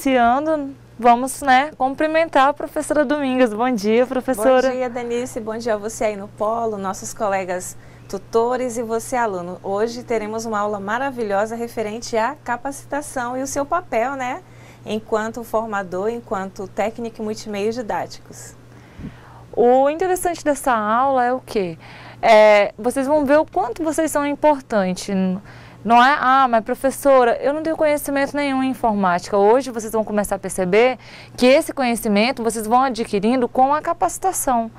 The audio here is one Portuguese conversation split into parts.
iniciando, vamos, né, cumprimentar a professora Domingas. Bom dia, professora. Bom dia, Denise. Bom dia a você aí no Polo, nossos colegas tutores e você, aluno. Hoje teremos uma aula maravilhosa referente à capacitação e o seu papel, né, enquanto formador, enquanto técnico e multimeios didáticos. O interessante dessa aula é o quê? Vocês vão ver o quanto vocês são importantes. Não é, mas professora, eu não tenho conhecimento nenhum em informática. Hoje vocês vão começar a perceber que esse conhecimento vocês vão adquirindo com a capacitação.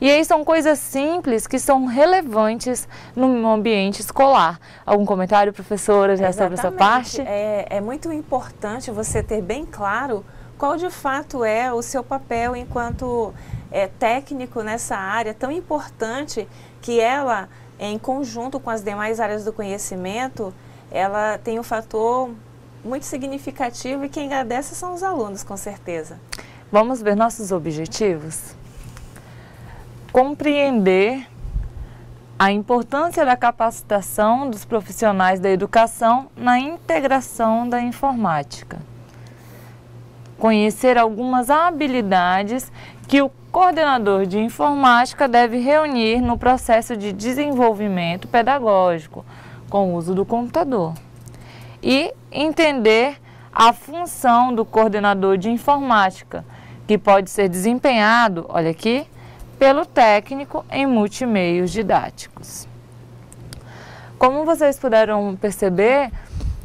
E aí são coisas simples que são relevantes no ambiente escolar. Algum comentário, professora, já sobre essa parte? É muito importante você ter bem claro qual de fato é o seu papel enquanto técnico nessa área tão importante que ela, em conjunto com as demais áreas do conhecimento, ela tem um fator muito significativo e quem agradece são os alunos, com certeza. Vamos ver nossos objetivos? Compreender a importância da capacitação dos profissionais da educação na integração da informática. Conhecer algumas habilidades que o coordenador de informática deve reunir no processo de desenvolvimento pedagógico com o uso do computador. E entender a função do coordenador de informática, que pode ser desempenhado, olha aqui, pelo técnico em multimeios didáticos. Como vocês puderam perceber,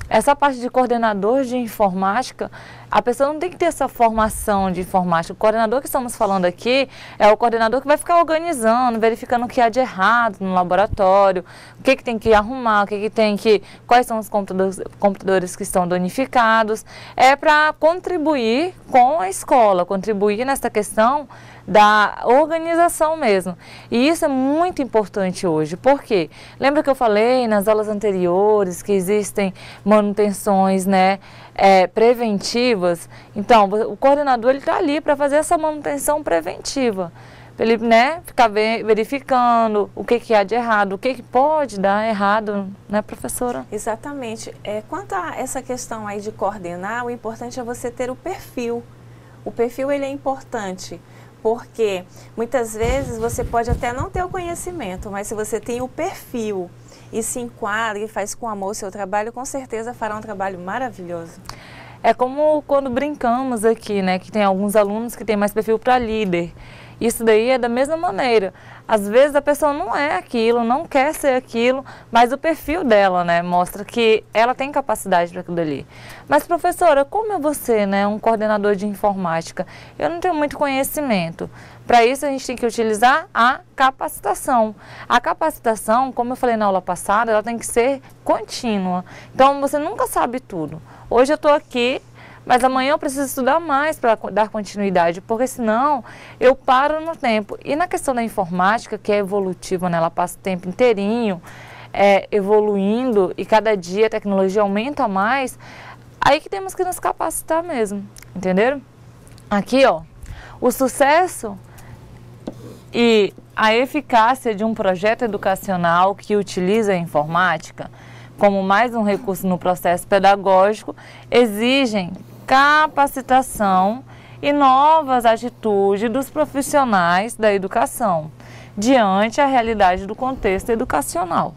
essa parte de coordenador de informática, a pessoa não tem que ter essa formação de informática. O coordenador que estamos falando aqui é o coordenador que vai ficar organizando, verificando o que há de errado no laboratório, o que tem que arrumar, quais são os computadores que estão danificados. É para contribuir com a escola, contribuir nessa questão da organização mesmo. E isso é muito importante hoje. Por quê? Lembra que eu falei nas aulas anteriores que existem manutenções, né, preventivas? Então, o coordenador está ali para fazer essa manutenção preventiva. Ele, né, ficar verificando o que há de errado, o que pode dar errado, né, professora? Exatamente. Quanto a essa questão aí de coordenar, o importante é você ter o perfil. O perfil, ele é importante. Porque muitas vezes você pode até não ter o conhecimento, mas se você tem o perfil e se enquadra e faz com amor o seu trabalho, com certeza fará um trabalho maravilhoso. É como quando brincamos aqui, né, que tem alguns alunos que têm mais perfil para líder. Isso daí é da mesma maneira. Às vezes a pessoa não é aquilo, não quer ser aquilo, mas o perfil dela, né, mostra que ela tem capacidade para aquilo ali. Mas professora, como é você, né, um coordenador de informática? Eu não tenho muito conhecimento. Para isso a gente tem que utilizar a capacitação. A capacitação, como eu falei na aula passada, ela tem que ser contínua. Então você nunca sabe tudo. Hoje eu estou aqui, mas amanhã eu preciso estudar mais para dar continuidade, porque senão eu paro no tempo. E na questão da informática, que é evolutiva, né, ela passa o tempo inteirinho evoluindo e cada dia a tecnologia aumenta mais, aí que temos que nos capacitar mesmo, entenderam? Aqui, ó, o sucesso e a eficácia de um projeto educacional que utiliza a informática como mais um recurso no processo pedagógico exigem capacitação e novas atitudes dos profissionais da educação diante a realidade do contexto educacional.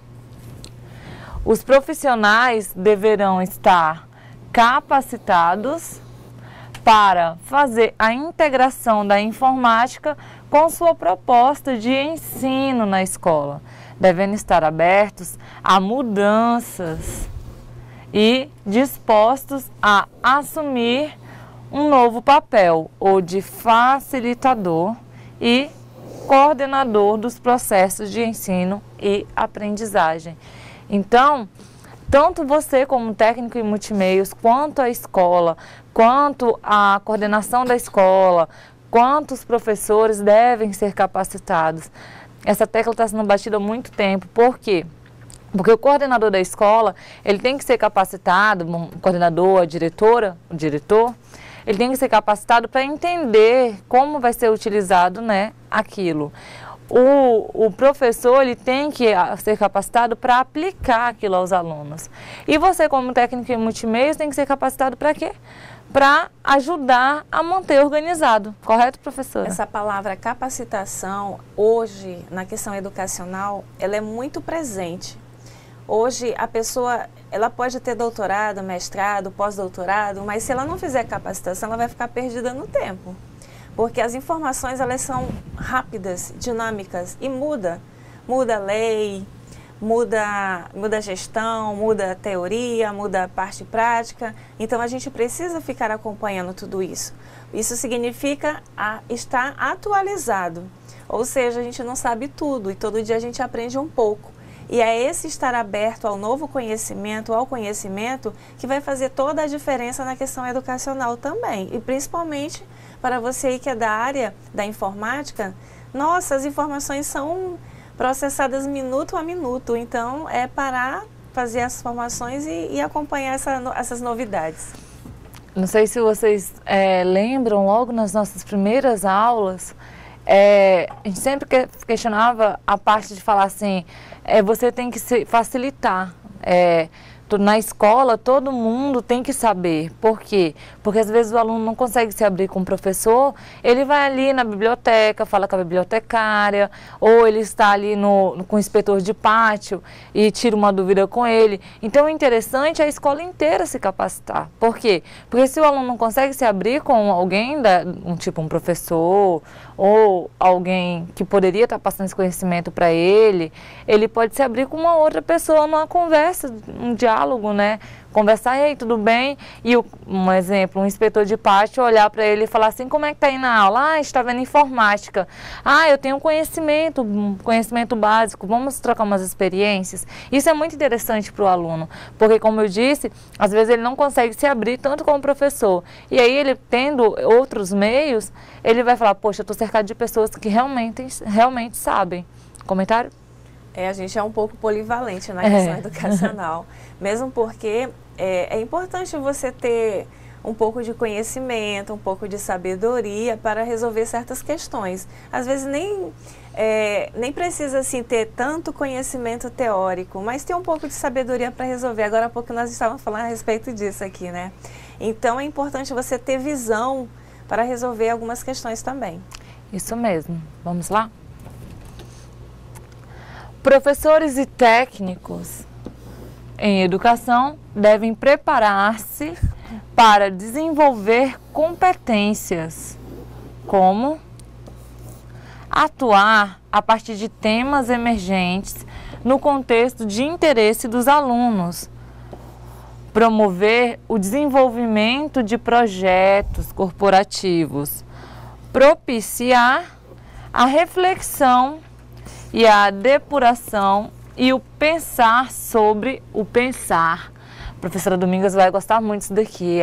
Os profissionais deverão estar capacitados para fazer a integração da informática com sua proposta de ensino na escola, devendo estar abertos a mudanças e dispostos a assumir um novo papel, ou de facilitador e coordenador dos processos de ensino e aprendizagem. Então, tanto você como técnico em multimeios, quanto a escola, quanto a coordenação da escola, quanto os professores devem ser capacitados. Essa tecla está sendo batida há muito tempo. Por quê? Porque o coordenador da escola, ele tem que ser capacitado, o coordenador, a diretora, o diretor, ele tem que ser capacitado para entender como vai ser utilizado, né, aquilo. O professor, ele tem que ser capacitado para aplicar aquilo aos alunos. E você, como técnico em multimeios, tem que ser capacitado para quê? para ajudar a manter organizado. Correto, professora? Essa palavra capacitação, hoje, na questão educacional, ela é muito presente. Hoje, a pessoa, ela pode ter doutorado, mestrado, pós-doutorado, mas se ela não fizer capacitação, ela vai ficar perdida no tempo. Porque as informações, elas são rápidas, dinâmicas e muda a lei, muda a gestão, muda a teoria, muda a parte prática. Então, a gente precisa ficar acompanhando tudo isso. Isso significa estar atualizado. Ou seja, a gente não sabe tudo e todo dia a gente aprende um pouco. E é esse estar aberto ao novo conhecimento, ao conhecimento, que vai fazer toda a diferença na questão educacional também. E principalmente para você aí que é da área da informática, nossa, as informações são processadas minuto a minuto, então é parar, fazer as formações e acompanhar essas novidades. Não sei se vocês lembram, logo nas nossas primeiras aulas, a gente sempre questionava a parte de falar assim, você tem que facilitar. Na escola, todo mundo tem que saber. Por quê? Porque às vezes o aluno não consegue se abrir com o professor, ele vai ali na biblioteca, fala com a bibliotecária, ou ele está ali com o inspetor de pátio e tira uma dúvida com ele. Então, o interessante é a escola inteira se capacitar. Por quê? Porque se o aluno não consegue se abrir com alguém, um professor, ou alguém que poderia estar passando esse conhecimento para ele pode se abrir com uma outra pessoa numa conversa, um diálogo, né? Conversar, e aí, tudo bem? E um exemplo, um inspetor de pátio olhar para ele e falar assim, como é que tá aí na aula? Está vendo informática. Eu tenho um conhecimento básico, vamos trocar umas experiências. Isso é muito interessante para o aluno, porque como eu disse, às vezes ele não consegue se abrir tanto como o professor. E aí ele tendo outros meios, ele vai falar, poxa, eu estou cercado de pessoas que realmente sabem. Comentário? A gente é um pouco polivalente na questão educacional, mesmo porque é importante você ter um pouco de conhecimento, um pouco de sabedoria para resolver certas questões. Às vezes nem precisa assim, ter tanto conhecimento teórico, mas ter um pouco de sabedoria para resolver. Agora há pouco nós estávamos falando a respeito disso aqui, né? Então é importante você ter visão para resolver algumas questões também. Isso mesmo. Vamos lá? Professores e técnicos em educação devem preparar-se para desenvolver competências como atuar a partir de temas emergentes no contexto de interesse dos alunos, promover o desenvolvimento de projetos corporativos, propiciar a reflexão e a depuração e o pensar sobre o pensar. A professora Domingas vai gostar muito disso daqui,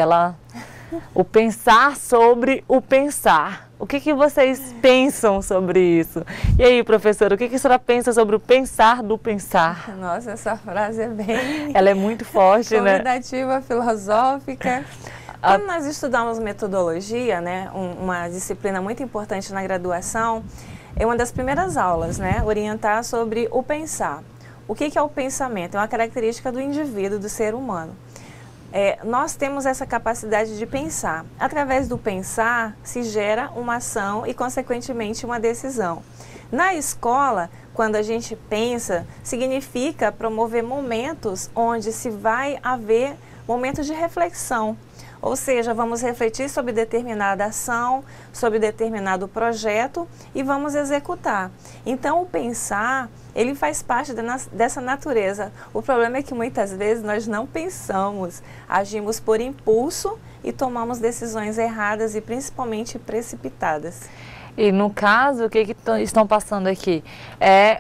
o pensar sobre o pensar. O que vocês pensam sobre isso? E aí, professora, o que a senhora pensa sobre o pensar do pensar? Nossa, essa frase é bem... Ela é muito forte, né? Convidativa, filosófica. Quando nós estudamos metodologia, né, uma disciplina muito importante na graduação, é uma das primeiras aulas, né, orientar sobre o pensar. O que é o pensamento? É uma característica do indivíduo, do ser humano. Nós temos essa capacidade de pensar. Através do pensar, se gera uma ação e, consequentemente, uma decisão. Na escola, quando a gente pensa, significa promover momentos onde se vai haver momentos de reflexão. Ou seja, vamos refletir sobre determinada ação, sobre determinado projeto e vamos executar. Então, o pensar, ele faz parte dessa natureza. O problema é que muitas vezes nós não pensamos, agimos por impulso e tomamos decisões erradas e principalmente precipitadas. E no caso, o que estão passando aqui?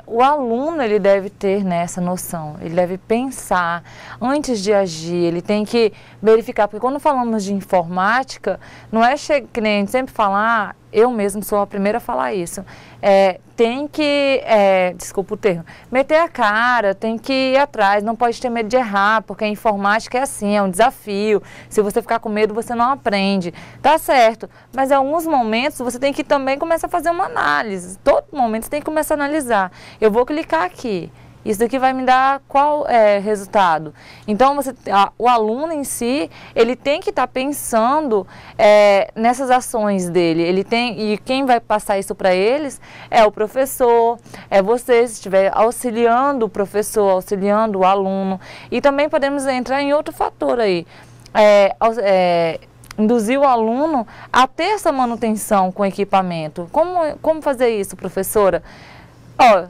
O aluno, ele deve ter, né, essa noção, ele deve pensar antes de agir, ele tem que verificar, porque quando falamos de informática, não é que nem a gente sempre fala, eu mesmo sou a primeira a falar isso, tem que, desculpa o termo, meter a cara, tem que ir atrás, não pode ter medo de errar, porque a informática é assim, é um desafio, se você ficar com medo você não aprende, tá certo, mas em alguns momentos você tem que também começar a fazer uma análise, todo momento você tem que começar a analisar, eu vou clicar aqui, Isso daqui vai me dar qual resultado? Então, o aluno em si, ele tem que estar pensando nessas ações dele. E quem vai passar isso para eles é o professor, é você, se estiver auxiliando o professor, auxiliando o aluno. E também podemos entrar em outro fator aí. Induzir o aluno a ter essa manutenção com equipamento. Como fazer isso, professora?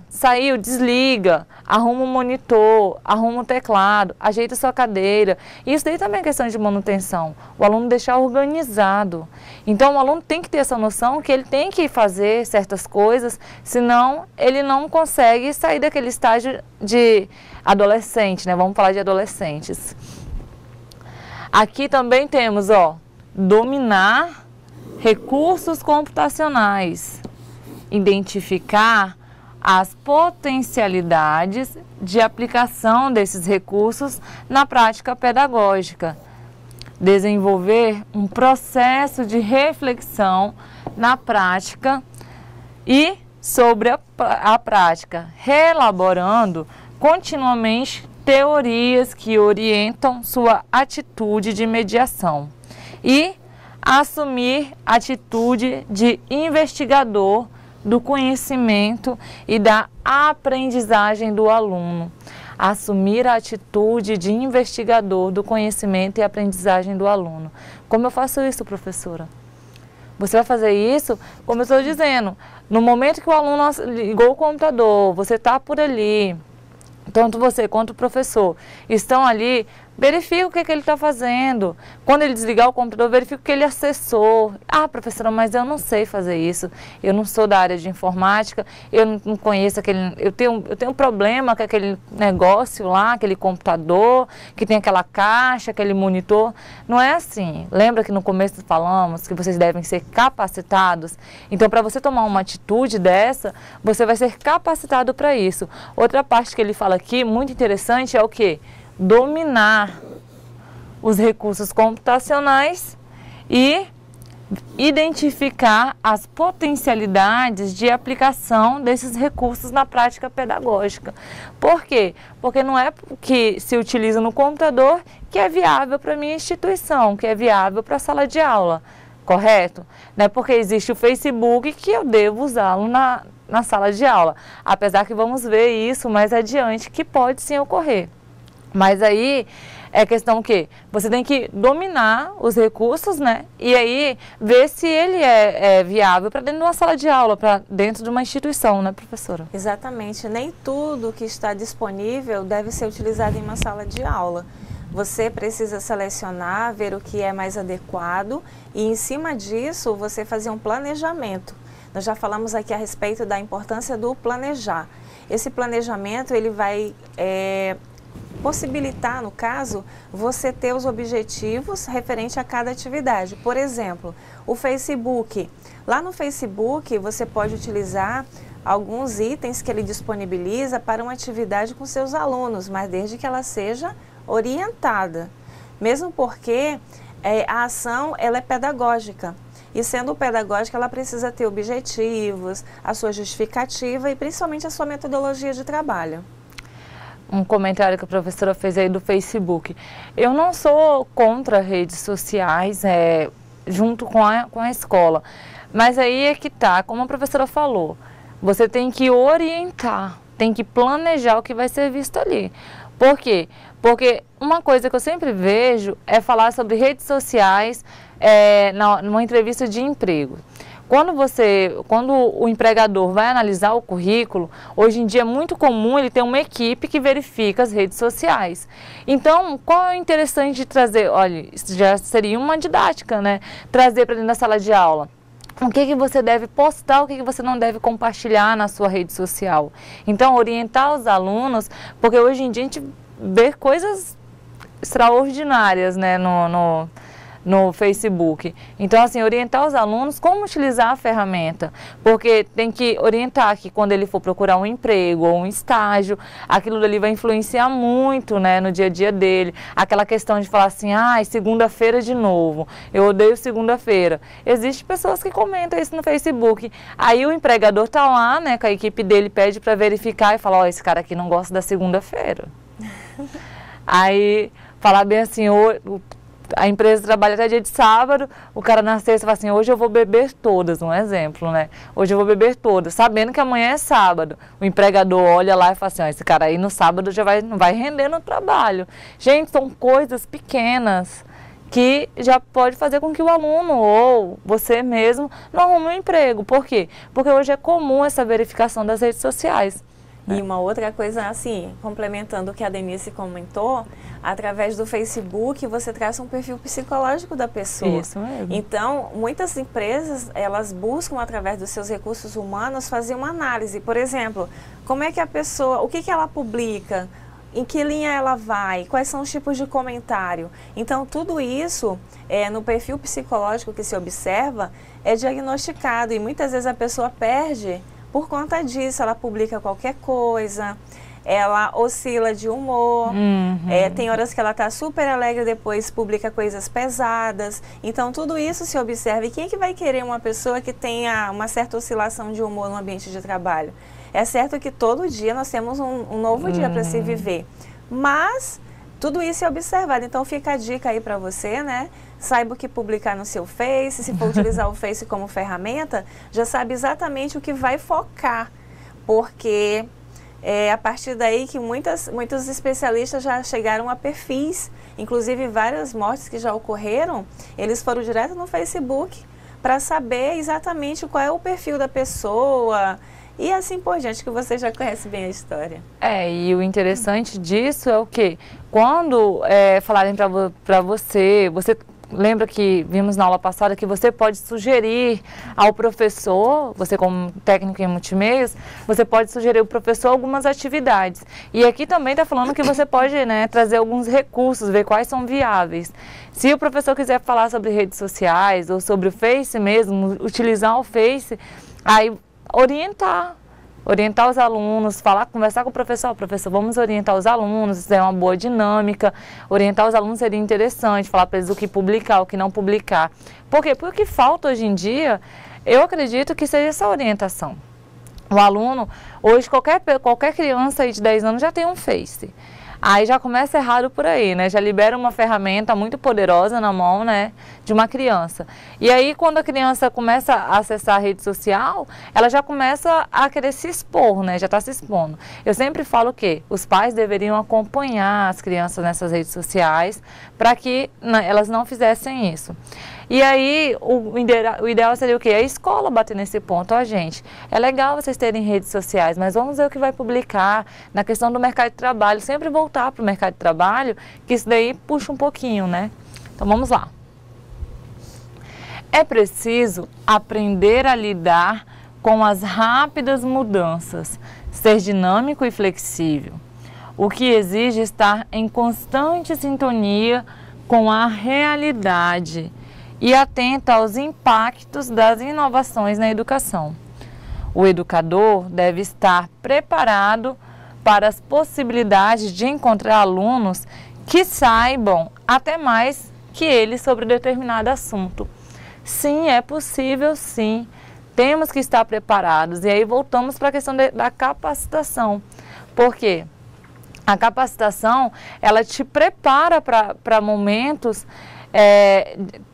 Saiu, desliga, arruma o monitor, arruma o teclado, ajeita sua cadeira. Isso daí também é questão de manutenção. O aluno deixar organizado. Então, o aluno tem que ter essa noção que ele tem que fazer certas coisas, senão ele não consegue sair daquele estágio de adolescente, né? Vamos falar de adolescentes. Aqui também temos, dominar recursos computacionais, identificar as potencialidades de aplicação desses recursos na prática pedagógica, desenvolver um processo de reflexão na prática e sobre a prática, reelaborando continuamente teorias que orientam sua atitude de mediação e assumir atitude de investigador do conhecimento e da aprendizagem do aluno. Assumir a atitude de investigador do conhecimento e aprendizagem do aluno. Como eu faço isso, professora? Você vai fazer isso, como eu estou dizendo, no momento que o aluno ligou o computador, você está por ali, tanto você quanto o professor estão ali, verifica o que ele está fazendo. Quando ele desligar o computador, verifica o que ele acessou. Ah, professora, mas eu não sei fazer isso. Eu não sou da área de informática, eu não conheço aquele... Eu tenho um problema com aquele negócio lá, aquele computador, que tem aquela caixa, aquele monitor. Não é assim. Lembra que no começo falamos que vocês devem ser capacitados? Então, para você tomar uma atitude dessa, você vai ser capacitado para isso. Outra parte que ele fala aqui, muito interessante, é o quê? Dominar os recursos computacionais e identificar as potencialidades de aplicação desses recursos na prática pedagógica. Por quê? Porque não é que se utiliza no computador que é viável para a minha instituição, que é viável para a sala de aula, correto? Não é porque existe o Facebook que eu devo usá-lo na sala de aula. Apesar que vamos ver isso mais adiante, que pode sim ocorrer. Mas aí é questão que você tem que dominar os recursos, né? E aí ver se ele é viável para dentro de uma sala de aula, para dentro de uma instituição, né, professora? Exatamente. Nem tudo que está disponível deve ser utilizado em uma sala de aula. Você precisa selecionar, ver o que é mais adequado e, em cima disso, você fazer um planejamento. Nós já falamos aqui a respeito da importância do planejar. Esse planejamento, ele vai possibilitar, no caso, você ter os objetivos referente a cada atividade. Por exemplo, o Facebook. Lá no Facebook, você pode utilizar alguns itens que ele disponibiliza para uma atividade com seus alunos, mas desde que ela seja orientada. Mesmo porque a ação ela é pedagógica. E sendo pedagógica, ela precisa ter objetivos, a sua justificativa e principalmente a sua metodologia de trabalho. Um comentário que a professora fez aí do Facebook. Eu não sou contra redes sociais junto com a escola, mas aí é que tá, como a professora falou, você tem que orientar, tem que planejar o que vai ser visto ali. Por quê? Porque uma coisa que eu sempre vejo é falar sobre redes sociais numa entrevista de emprego. Quando o empregador vai analisar o currículo, hoje em dia é muito comum ele ter uma equipe que verifica as redes sociais. Então, qual é o interessante de trazer? Olha, isso já seria uma didática, né? Trazer para dentro da sala de aula. O que você deve postar, o que você não deve compartilhar na sua rede social. Então, orientar os alunos, porque hoje em dia a gente vê coisas extraordinárias, né, no Facebook. Então, assim, orientar os alunos como utilizar a ferramenta, porque tem que orientar que quando ele for procurar um emprego ou um estágio, aquilo dali vai influenciar muito, né, no dia a dia dele. Aquela questão de falar assim, segunda-feira de novo, eu odeio segunda-feira. Existem pessoas que comentam isso no Facebook. Aí o empregador tá lá, né, com a equipe dele, pede para verificar e fala, esse cara aqui não gosta da segunda-feira. Aí, falar bem assim, a empresa trabalha até dia de sábado, o cara na sexta fala assim, hoje eu vou beber todas, um exemplo, né? Hoje eu vou beber todas, sabendo que amanhã é sábado. O empregador olha lá e fala assim, esse cara aí no sábado já não vai render no trabalho. Gente, são coisas pequenas que já pode fazer com que o aluno ou você mesmo não arrume um emprego. Por quê? Porque hoje é comum essa verificação das redes sociais. E uma outra coisa, assim, complementando o que a Denise comentou, através do Facebook você traça um perfil psicológico da pessoa. Isso mesmo. Então, muitas empresas, elas buscam, através dos seus recursos humanos, fazer uma análise. Por exemplo, como é que a pessoa, o que ela publica, em que linha ela vai, quais são os tipos de comentário. Então, tudo isso, no perfil psicológico que se observa, é diagnosticado e muitas vezes a pessoa perde. Por conta disso, ela publica qualquer coisa, ela oscila de humor, tem horas que ela está super alegre, depois publica coisas pesadas. Então, tudo isso se observa. E quem é que vai querer uma pessoa que tenha uma certa oscilação de humor no ambiente de trabalho? É certo que todo dia nós temos um novo dia para se viver, mas tudo isso é observado. Então, fica a dica aí para você, né? Saiba o que publicar no seu Face, se for utilizar o Face como ferramenta, já sabe exatamente o que vai focar, porque é a partir daí que muitos especialistas já chegaram a perfis, inclusive várias mortes que já ocorreram, eles foram direto no Facebook para saber exatamente qual é o perfil da pessoa e assim por diante, que você já conhece bem a história. E o interessante disso é o quê? Quando falarem para você lembra que vimos na aula passada que você pode sugerir ao professor, você como técnico em multimeios, você pode sugerir ao professor algumas atividades. E aqui também está falando que você pode, né, trazer alguns recursos, ver quais são viáveis. Se o professor quiser falar sobre redes sociais ou sobre o Face mesmo, utilizar o Face, aí orientar os alunos, conversar com o professor, vamos orientar os alunos, isso é uma boa dinâmica, orientar os alunos seria interessante, falar para eles o que publicar, o que não publicar. Por quê? Porque o que falta hoje em dia, eu acredito que seja essa orientação. O aluno, hoje qualquer criança aí de 10 anos já tem um Face. Aí já começa errado por aí, né? Já libera uma ferramenta muito poderosa na mão, né, de uma criança. E aí, quando a criança começa a acessar a rede social, ela já começa a querer se expor, né? Já está se expondo. Eu sempre falo que os pais deveriam acompanhar as crianças nessas redes sociais para que elas não fizessem isso. E aí, o ideal seria o quê? A escola bater nesse ponto. Gente, é legal vocês terem redes sociais, mas vamos ver o que vai publicar na questão do mercado de trabalho. Sempre voltar para o mercado de trabalho, que isso daí puxa um pouquinho, né? Então, vamos lá. É preciso aprender a lidar com as rápidas mudanças, ser dinâmico e flexível, o que exige estar em constante sintonia com a realidade e atenta aos impactos das inovações na educação. O educador deve estar preparado para as possibilidades de encontrar alunos que saibam até mais que ele sobre determinado assunto. Sim, é possível, sim. Temos que estar preparados. E aí voltamos para a questão da capacitação. Por quê? A capacitação, ela te prepara para momentos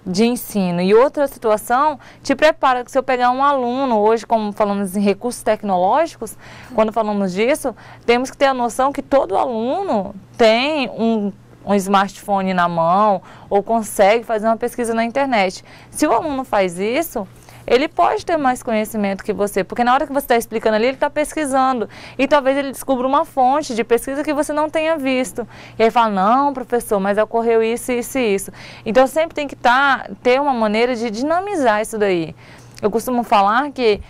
de ensino. E outra situação te prepara, que se eu pegar um aluno, hoje, como falamos em recursos tecnológicos, quando falamos disso, temos que ter a noção que todo aluno tem um smartphone na mão ou consegue fazer uma pesquisa na internet. Se o aluno faz isso, ele pode ter mais conhecimento que você, porque na hora que você está explicando ali, ele está pesquisando. E talvez ele descubra uma fonte de pesquisa que você não tenha visto. E aí fala, não, professor, mas ocorreu isso, isso e isso. Então, sempre tem que ter uma maneira de dinamizar isso daí. Eu costumo falar que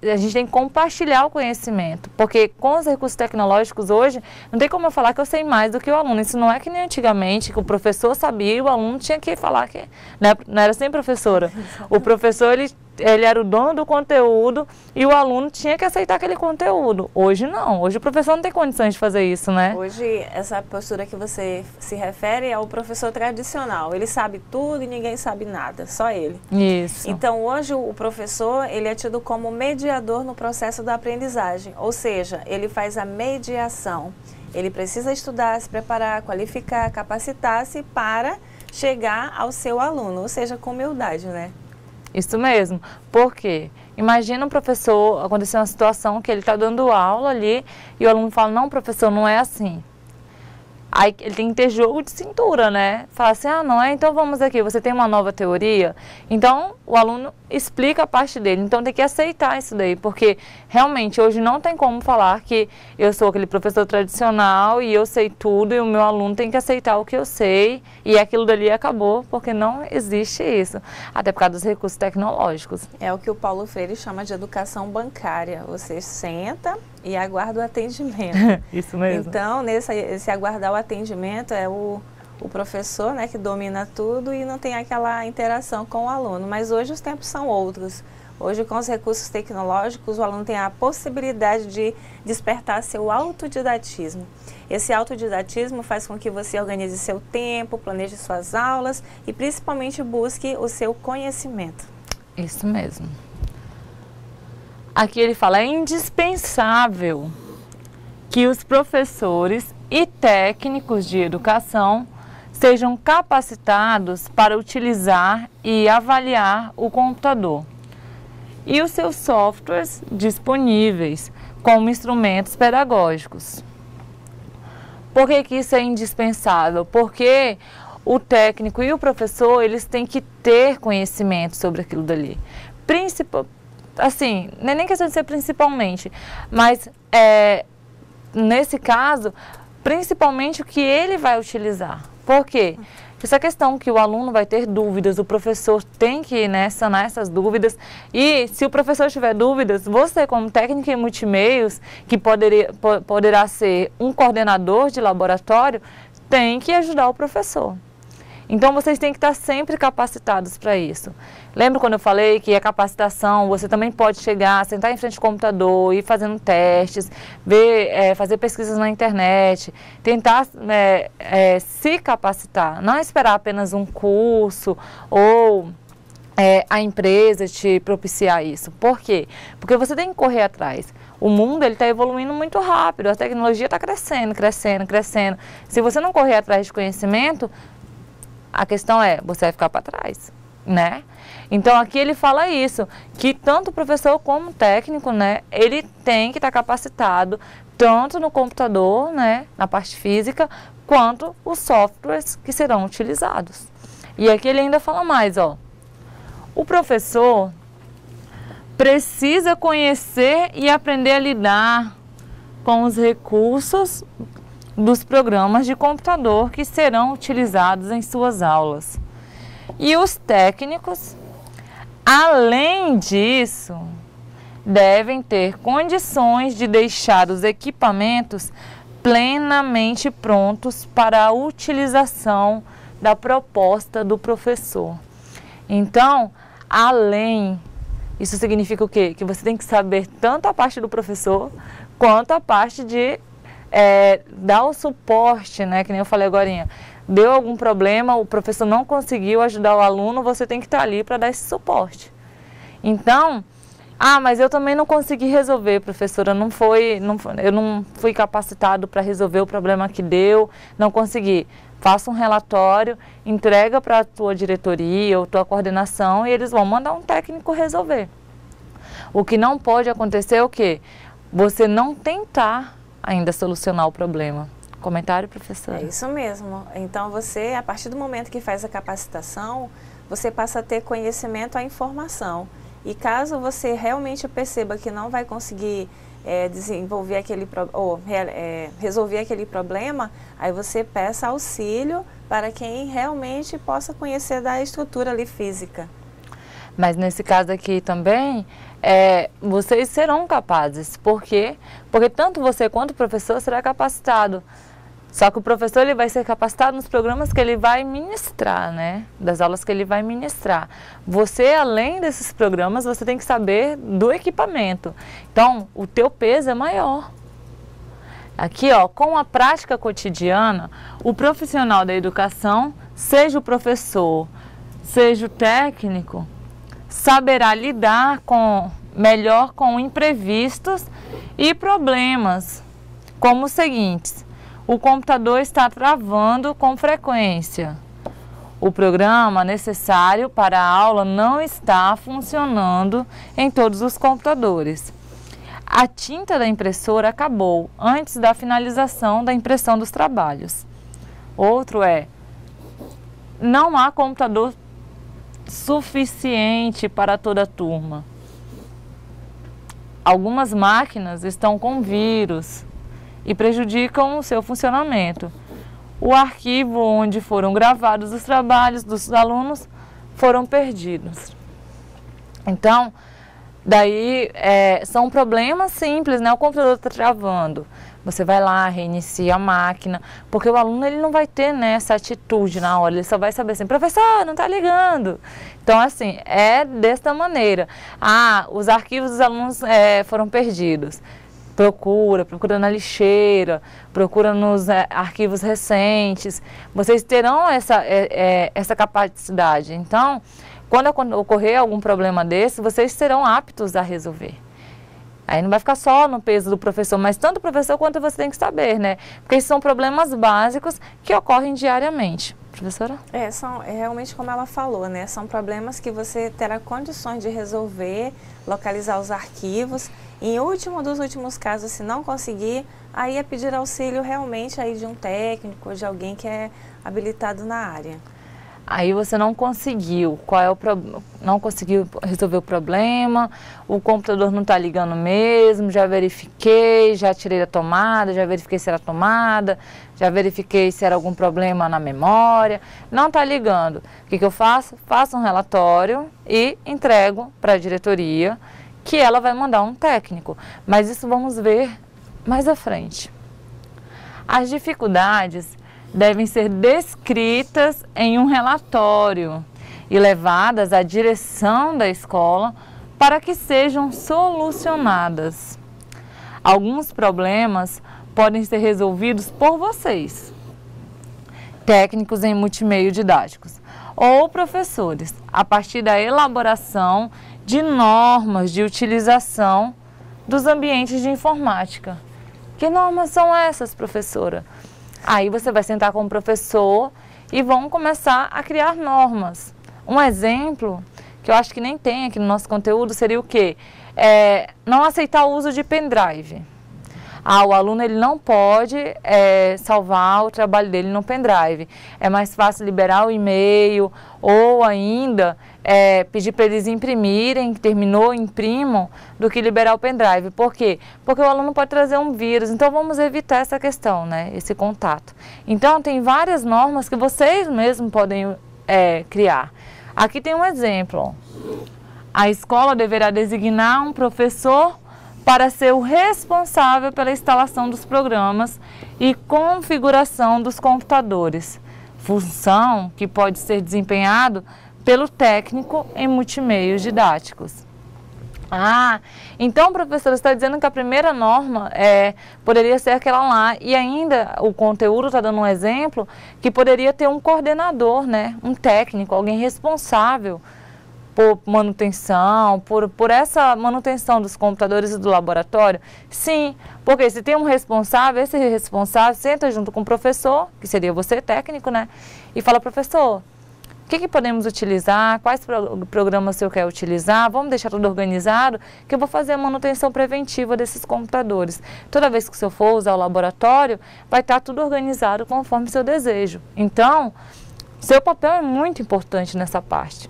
a gente tem que compartilhar o conhecimento, porque com os recursos tecnológicos hoje, não tem como eu falar que eu sei mais do que o aluno. Isso não é que nem antigamente, que o professor sabia e o aluno tinha que falar que, né, não era sem professora. O professor, ele era o dono do conteúdo e o aluno tinha que aceitar aquele conteúdo. Hoje não, hoje o professor não tem condições de fazer isso, né? Hoje, essa postura que você se refere é o professor tradicional. Ele sabe tudo e ninguém sabe nada, só ele. Isso. Então, hoje o professor, ele é tido como mediador no processo da aprendizagem, ou seja, ele faz a mediação. Ele precisa estudar, se preparar, qualificar, capacitar-se para chegar ao seu aluno, ou seja, com humildade, né? Isso mesmo. Por quê? Imagina um professor, aconteceu uma situação que ele está dando aula ali e o aluno fala, não, professor, não é assim. Aí ele tem que ter jogo de cintura, né? Fala assim, ah, não é? Então vamos aqui, você tem uma nova teoria? Então o aluno explica a parte dele, então tem que aceitar isso daí, porque realmente hoje não tem como falar que eu sou aquele professor tradicional e eu sei tudo e o meu aluno tem que aceitar o que eu sei e aquilo dali acabou, porque não existe isso, até por causa dos recursos tecnológicos. É o que o Paulo Freire chama de educação bancária, você senta e aguarda o atendimento. Isso mesmo. Então, esse aguardar o atendimento é o professor, né, que domina tudo e não tem aquela interação com o aluno. Mas hoje os tempos são outros. Hoje, com os recursos tecnológicos, o aluno tem a possibilidade de despertar seu autodidatismo. Esse autodidatismo faz com que você organize seu tempo, planeje suas aulas e principalmente busque o seu conhecimento. Isso mesmo. Aqui ele fala, é indispensável que os professores e técnicos de educação sejam capacitados para utilizar e avaliar o computador e os seus softwares disponíveis como instrumentos pedagógicos. Por que isso é indispensável? Porque o técnico e o professor, eles têm que ter conhecimento sobre aquilo dali. Assim, não é nem questão de ser principalmente, mas nesse caso, principalmente o que ele vai utilizar. Por quê? Essa questão que o aluno vai ter dúvidas, o professor tem que, né, sanar essas dúvidas. E se o professor tiver dúvidas, você como técnico em multimeios, que poderá ser um coordenador de laboratório, tem que ajudar o professor. Então, vocês têm que estar sempre capacitados para isso. Lembra quando eu falei que a capacitação, você também pode chegar, sentar em frente ao computador, ir fazendo testes, fazer pesquisas na internet, tentar se capacitar, não esperar apenas um curso ou a empresa te propiciar isso. Por quê? Porque você tem que correr atrás. O mundo está evoluindo muito rápido, a tecnologia está crescendo, crescendo, crescendo. Se você não correr atrás de conhecimento, a questão é, você vai ficar para trás, né? Então, aqui ele fala isso, que tanto o professor como o técnico, né, ele tem que estar capacitado, tanto no computador, né, na parte física, quanto os softwares que serão utilizados. E aqui ele ainda fala mais, ó. O professor precisa conhecer e aprender a lidar com os recursos dos programas de computador que serão utilizados em suas aulas. E os técnicos, além disso, devem ter condições de deixar os equipamentos plenamente prontos para a utilização da proposta do professor. Então, isso significa o quê? Que você tem que saber tanto a parte do professor, quanto a parte de dar o suporte, né, que nem eu falei agorinha. Deu algum problema, o professor não conseguiu ajudar o aluno, você tem que estar ali para dar esse suporte. Então, mas eu também não consegui resolver, professora, eu não fui capacitado para resolver o problema que deu, não consegui. Faça um relatório, entrega para a tua diretoria ou tua coordenação e eles vão mandar um técnico resolver. O que não pode acontecer é o quê? Você não tentar ainda solucionar o problema. Comentário, professora? É isso mesmo. Então, você, a partir do momento que faz a capacitação, você passa a ter conhecimento, a informação. E caso você realmente perceba que não vai conseguir desenvolver resolver aquele problema, aí você peça auxílio para quem realmente possa conhecer da estrutura ali física. Mas nesse caso aqui também, vocês serão capazes. Por quê? Porque tanto você quanto o professor será capacitado. Só que o professor ele vai ser capacitado nos programas que ele vai ministrar, né? Das aulas que ele vai ministrar. Você, além desses programas, você tem que saber do equipamento. Então, o teu peso é maior. Aqui, ó, com a prática cotidiana, o profissional da educação, seja o professor, seja o técnico, saberá lidar melhor com imprevistos e problemas, como os seguintes. O computador está travando com frequência. O programa necessário para a aula não está funcionando em todos os computadores. A tinta da impressora acabou antes da finalização da impressão dos trabalhos. Outro não há computador suficiente para toda a turma. Algumas máquinas estão com vírus e prejudicam o seu funcionamento. O arquivo onde foram gravados os trabalhos dos alunos foram perdidos. Então, daí são problemas simples, né? O computador está travando. Você vai lá, reinicia a máquina, porque o aluno ele não vai ter, né, essa atitude na hora, ele só vai saber assim, professor, não está ligando. Então, assim, é desta maneira. Ah, os arquivos dos alunos foram perdidos. Procura na lixeira, procura nos arquivos recentes. Vocês terão essa capacidade. Então, quando ocorrer algum problema desse, vocês serão aptos a resolver. Aí não vai ficar só no peso do professor, mas tanto o professor quanto você tem que saber, né? Porque esses são problemas básicos que ocorrem diariamente. Professora? São realmente como ela falou, né? São problemas que você terá condições de resolver, localizar os arquivos. Em último dos últimos casos, se não conseguir, aí é pedir auxílio realmente aí de um técnico, de alguém que é habilitado na área. Aí você não conseguiu, não conseguiu resolver o problema, o computador não está ligando mesmo, já verifiquei, já tirei da tomada, já verifiquei se era tomada, já verifiquei se era algum problema na memória, não está ligando. O que eu faço? Faço um relatório e entrego para a diretoria, que ela vai mandar um técnico, mas isso vamos ver mais à frente. As dificuldades devem ser descritas em um relatório e levadas à direção da escola para que sejam solucionadas. Alguns problemas podem ser resolvidos por vocês, técnicos em multimeio didáticos, ou professores, a partir da elaboração de normas de utilização dos ambientes de informática. Que normas são essas, professora? Aí você vai sentar com o professor e vão começar a criar normas. Um exemplo, que eu acho que nem tem aqui no nosso conteúdo, seria o quê? Não aceitar o uso de pendrive. O aluno ele não pode salvar o trabalho dele no pendrive. É mais fácil liberar o e-mail ou ainda pedir para eles imprimirem, terminou, imprimam, do que liberar o pendrive. Por quê? Porque o aluno pode trazer um vírus, então vamos evitar essa questão, né? Esse contato. Então tem várias normas que vocês mesmos podem criar. Aqui tem um exemplo. A escola deverá designar um professor para ser o responsável pela instalação dos programas e configuração dos computadores, função que pode ser desempenhado pelo técnico em multimeios didáticos. Então, professor, você está dizendo que a primeira norma poderia ser aquela lá, e ainda o conteúdo está dando um exemplo que poderia ter um coordenador, né? Um técnico, alguém responsável por manutenção, por essa manutenção dos computadores e do laboratório? Sim, porque se tem um responsável, esse responsável senta junto com o professor, que seria você, técnico, né? E fala, professor, o que podemos utilizar, quais programas o senhor quer utilizar, vamos deixar tudo organizado, que eu vou fazer a manutenção preventiva desses computadores. Toda vez que o senhor for usar o laboratório, vai estar tudo organizado conforme o seu desejo. Então, seu papel é muito importante nessa parte.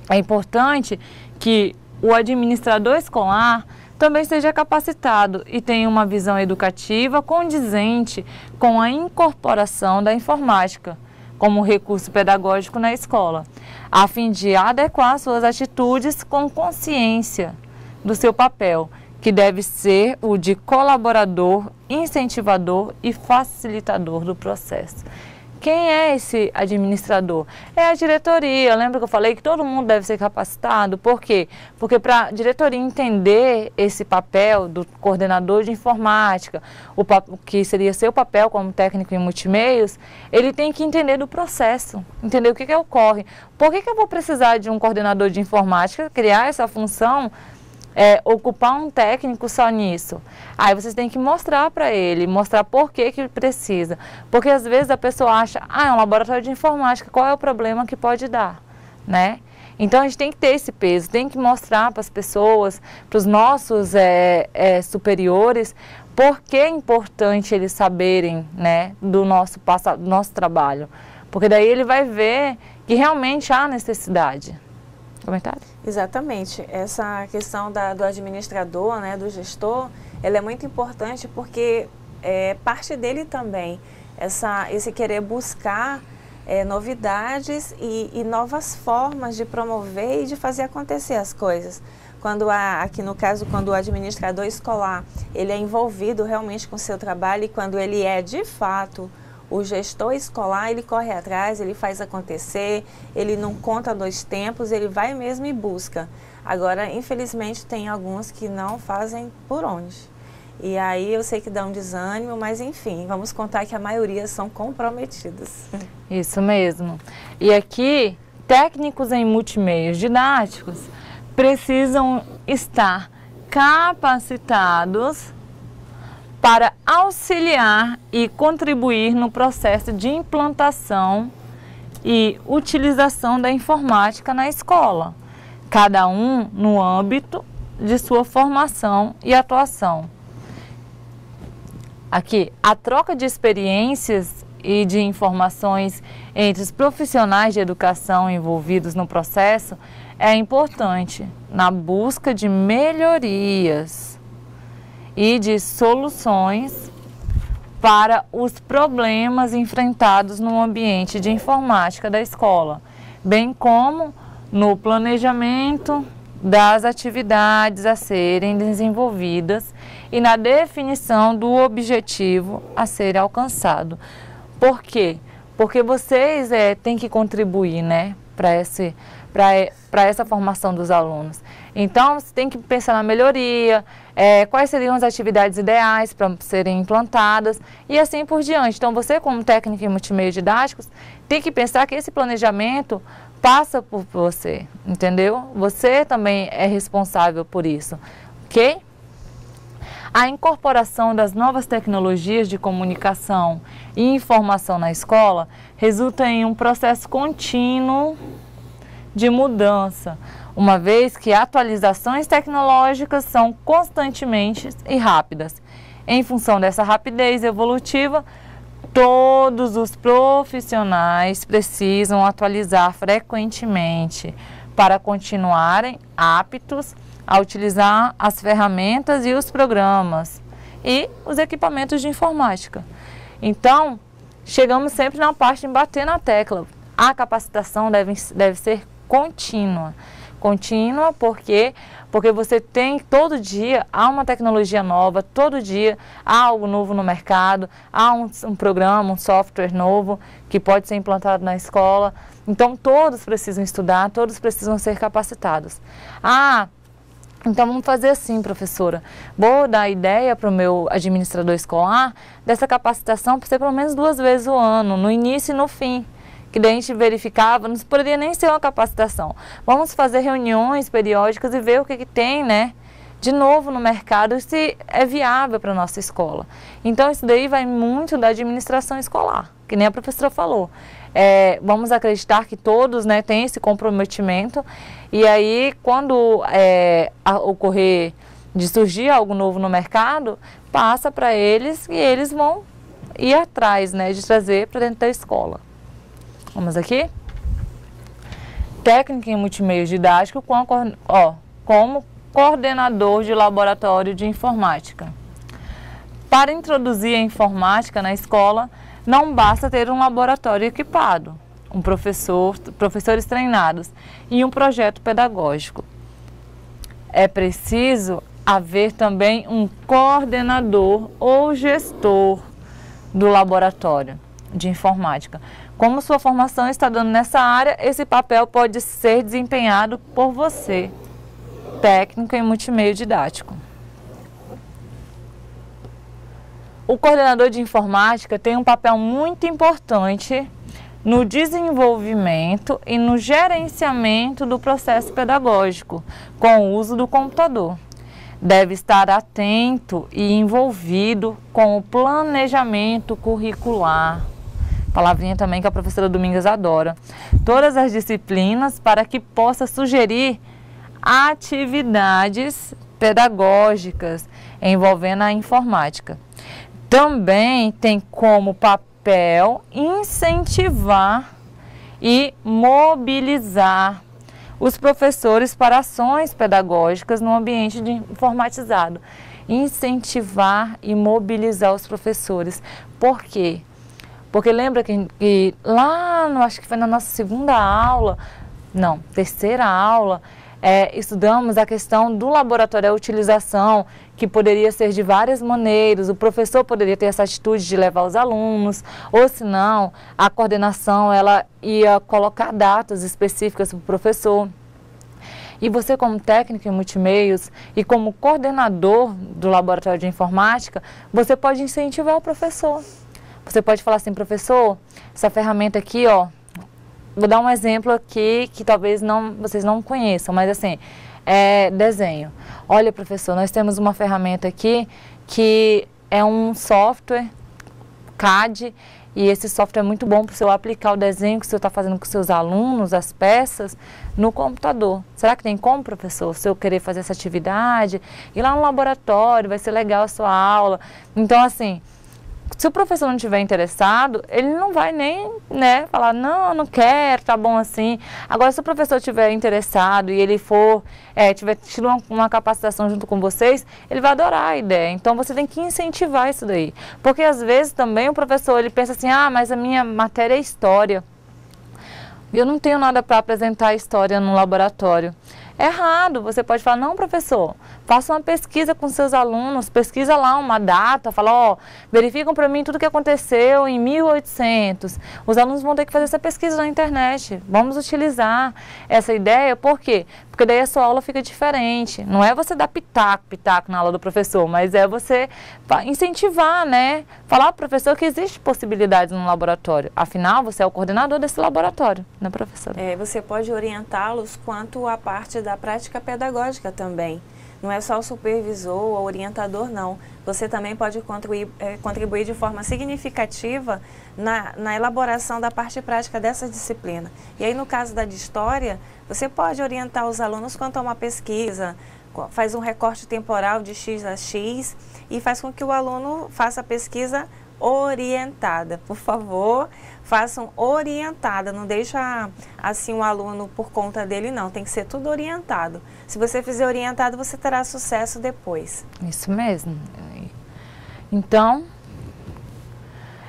É importante que o administrador escolar também seja capacitado e tenha uma visão educativa condizente com a incorporação da informática, como recurso pedagógico na escola, a fim de adequar suas atitudes com consciência do seu papel, que deve ser o de colaborador, incentivador e facilitador do processo. Quem é esse administrador? É a diretoria. Lembra que eu falei que todo mundo deve ser capacitado? Por quê? Porque para a diretoria entender esse papel do coordenador de informática, que seria seu papel como técnico em multimeios, ele tem que entender do processo, entender o que ocorre. Por que eu vou precisar de um coordenador de informática, criar essa função, ocupar um técnico só nisso? Aí vocês têm que mostrar para ele, mostrar por que precisa. Porque às vezes a pessoa acha, é um laboratório de informática, qual é o problema que pode dar, né? Então a gente tem que ter esse peso, tem que mostrar para as pessoas, para os nossos superiores, por que é importante eles saberem, né, do nosso trabalho. Porque daí ele vai ver que realmente há necessidade. Comentário? Exatamente. Essa questão do administrador, né, do gestor, ela é muito importante porque parte dele também, esse querer buscar novidades e novas formas de promover e de fazer acontecer as coisas. Aqui no caso, quando o administrador escolar, ele é envolvido realmente com o seu trabalho e quando ele é de fato o gestor escolar, ele corre atrás, ele faz acontecer, ele não conta dois tempos, ele vai mesmo e busca. Agora, infelizmente, tem alguns que não fazem por onde. E aí eu sei que dá um desânimo, mas enfim, vamos contar que a maioria são comprometidos. Isso mesmo. E aqui, técnicos em multimeios didáticos precisam estar capacitados para auxiliar e contribuir no processo de implantação e utilização da informática na escola, cada um no âmbito de sua formação e atuação. Aqui, a troca de experiências e de informações entre os profissionais de educação envolvidos no processo é importante na busca de melhorias e de soluções para os problemas enfrentados no ambiente de informática da escola, bem como no planejamento das atividades a serem desenvolvidas e na definição do objetivo a ser alcançado. Por quê? Porque vocês têm que contribuir, né, para essa formação dos alunos. Então, você tem que pensar na melhoria, quais seriam as atividades ideais para serem implantadas e assim por diante. Então, você como técnico em multimeios didáticos, tem que pensar que esse planejamento passa por você, entendeu? Você também é responsável por isso, ok? A incorporação das novas tecnologias de comunicação e informação na escola resulta em um processo contínuo de mudança, uma vez que atualizações tecnológicas são constantemente e rápidas. Em função dessa rapidez evolutiva, todos os profissionais precisam atualizar frequentemente para continuarem aptos a utilizar as ferramentas e os programas e os equipamentos de informática. Então, chegamos sempre na parte de bater na tecla. A capacitação deve ser contínua. Contínua porque você tem, todo dia, há uma tecnologia nova, todo dia há algo novo no mercado, há um programa, um software novo que pode ser implantado na escola. Então, todos precisam estudar, todos precisam ser capacitados. Então vamos fazer assim, professora, vou dar ideia para o meu administrador escolar dessa capacitação para ser pelo menos 2 vezes o ano, no início e no fim, que daí a gente verificava, não poderia nem ser uma capacitação. Vamos fazer reuniões periódicas e ver o que tem, né, de novo no mercado, se é viável para a nossa escola. Então isso daí vai muito da administração escolar, que nem a professora falou. Vamos acreditar que todos, né, têm esse comprometimento e aí quando ocorrer de surgir algo novo no mercado, passa para eles e eles vão ir atrás, né, de trazer para dentro da escola. Vamos aqui? Técnica em multimeios didático como coordenador de laboratório de informática. Para introduzir a informática na escola, não basta ter um laboratório equipado, professores treinados e um projeto pedagógico. É preciso haver também um coordenador ou gestor do laboratório de informática. Como sua formação está dando nessa área, esse papel pode ser desempenhado por você, técnico em multimeio didático. O coordenador de informática tem um papel muito importante no desenvolvimento e no gerenciamento do processo pedagógico com o uso do computador. Deve estar atento e envolvido com o planejamento curricular. Palavrinha também que a professora Domingas adora. Todas as disciplinas para que possa sugerir atividades pedagógicas envolvendo a informática. Também tem como papel incentivar e mobilizar os professores para ações pedagógicas no ambiente informatizado. Incentivar e mobilizar os professores. Por quê? Porque lembra que lá, acho que foi na nossa terceira aula, estudamos a questão do laboratório, a utilização, que poderia ser de várias maneiras. O professor poderia ter essa atitude de levar os alunos, ou se não, a coordenação ela ia colocar datas específicas para o professor. E você, como técnico em multimeios e como coordenador do laboratório de informática, você pode incentivar o professor. Você pode falar assim: professor, essa ferramenta aqui, ó, vou dar um exemplo aqui que talvez vocês não conheçam, mas assim, desenho. Olha, professor, nós temos uma ferramenta aqui que é um software CAD, e esse software é muito bom para o senhor aplicar o desenho que o senhor está fazendo com os seus alunos, as peças, no computador. Será que tem como, professor, se eu querer fazer essa atividade? Ir lá no laboratório, vai ser legal a sua aula. Então, assim, se o professor não estiver interessado, ele não vai nem, falar, não quero, tá bom assim. Agora, se o professor estiver interessado e ele tiver tido uma capacitação junto com vocês, ele vai adorar a ideia. Então, você tem que incentivar isso daí. Porque, às vezes, também o professor, ele pensa assim: mas a minha matéria é história. Eu não tenho nada para apresentar a história no laboratório. Errado, você pode falar: não, professor, faça uma pesquisa com seus alunos, pesquisa lá uma data, fala, verificam para mim tudo que aconteceu em 1800. Os alunos vão ter que fazer essa pesquisa na internet. Vamos utilizar essa ideia, por quê? Porque daí a sua aula fica diferente. Não é você dar pitaco na aula do professor, mas é você incentivar, falar para o professor que existe possibilidades no laboratório. Afinal, você é o coordenador desse laboratório, né, professora? Você pode orientá-los quanto à parte da prática pedagógica também. Não é só o supervisor ou orientador, não. Você também pode contribuir de forma significativa na elaboração da parte prática dessa disciplina. E aí, no caso da de História, você pode orientar os alunos quanto a uma pesquisa, faz um recorte temporal de X a X e faz com que o aluno faça a pesquisa orientada. Por favor, façam orientada, não deixa assim um aluno por conta dele, não. Tem que ser tudo orientado. Se você fizer orientado, você terá sucesso depois. Isso mesmo. Então,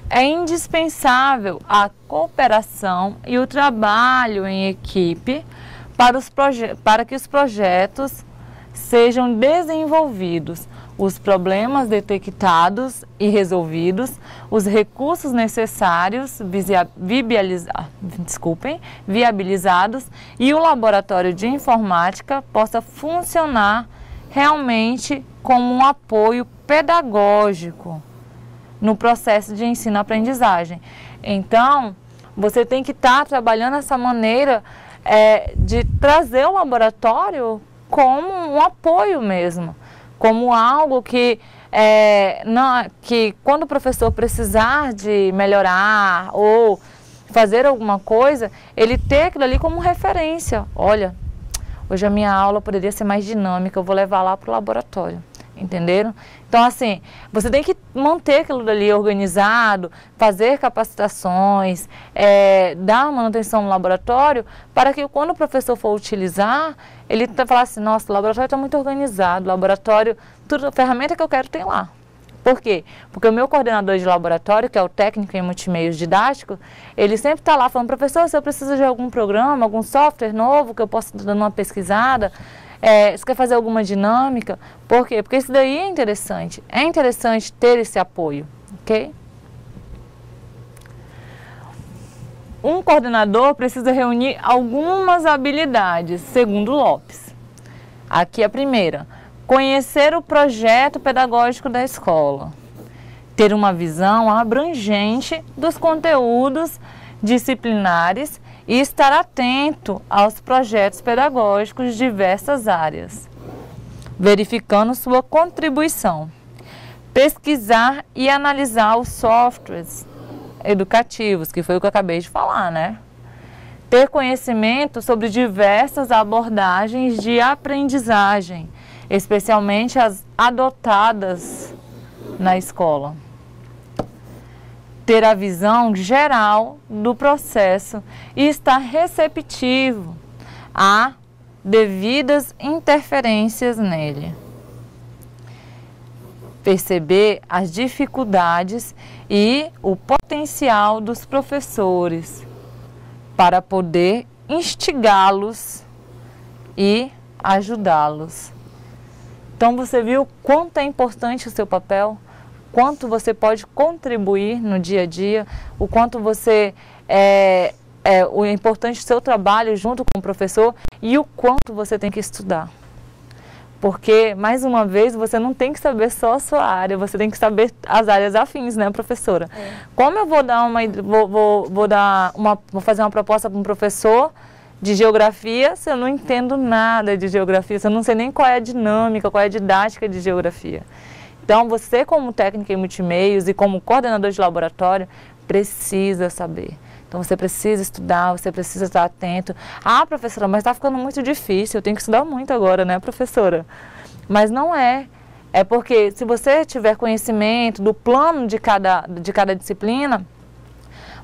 é indispensável a cooperação e o trabalho em equipe para que os projetos sejam desenvolvidos, os problemas detectados e resolvidos, os recursos necessários viabilizados e o laboratório de informática possa funcionar realmente como um apoio pedagógico no processo de ensino-aprendizagem. Então, você tem que estar trabalhando essa maneira de trazer o laboratório como um apoio mesmo, como algo que quando o professor precisar de melhorar ou fazer alguma coisa, ele ter aquilo ali como referência. Olha, hoje a minha aula poderia ser mais dinâmica, eu vou levar lá para o laboratório. Entenderam? Então, assim, você tem que manter aquilo dali organizado, fazer capacitações, dar manutenção no laboratório, para que quando o professor for utilizar, ele falar assim: nossa, o laboratório está muito organizado, o laboratório, tudo, a ferramenta que eu quero tem lá. Por quê? Porque o meu coordenador de laboratório, que é o técnico em multimeios didático, ele sempre está lá falando, professor, se eu preciso de algum programa, algum software novo que eu possa estar dando uma pesquisada, você quer fazer alguma dinâmica? Por quê? Porque isso daí é interessante ter esse apoio, ok? Um coordenador precisa reunir algumas habilidades, segundo Lopes. Aqui a primeira, conhecer o projeto pedagógico da escola, ter uma visão abrangente dos conteúdos disciplinares e estar atento aos projetos pedagógicos de diversas áreas, verificando sua contribuição, pesquisar e analisar os softwares educativos, que foi o que eu acabei de falar, né? Ter conhecimento sobre diversas abordagens de aprendizagem, especialmente as adotadas na escola. Ter a visão geral do processo e estar receptivo a devidas interferências nele. Perceber as dificuldades e o potencial dos professores para poder instigá-los e ajudá-los. Então você viu quanto é importante o seu papel, quanto você pode contribuir no dia a dia, o quanto você o importante do seu trabalho junto com o professor e o quanto você tem que estudar. Porque, mais uma vez, você não tem que saber só a sua área, você tem que saber as áreas afins, né, professora? Como eu vou fazer uma proposta para um professor de geografia se eu não entendo nada de geografia, se eu não sei nem qual é a dinâmica, qual é a didática de geografia? Então, você como técnica em multimeios e como coordenador de laboratório, precisa saber. Então, você precisa estudar, você precisa estar atento. Ah, professora, mas está ficando muito difícil, eu tenho que estudar muito agora, né, professora? Mas não é. É porque se você tiver conhecimento do plano de cada disciplina,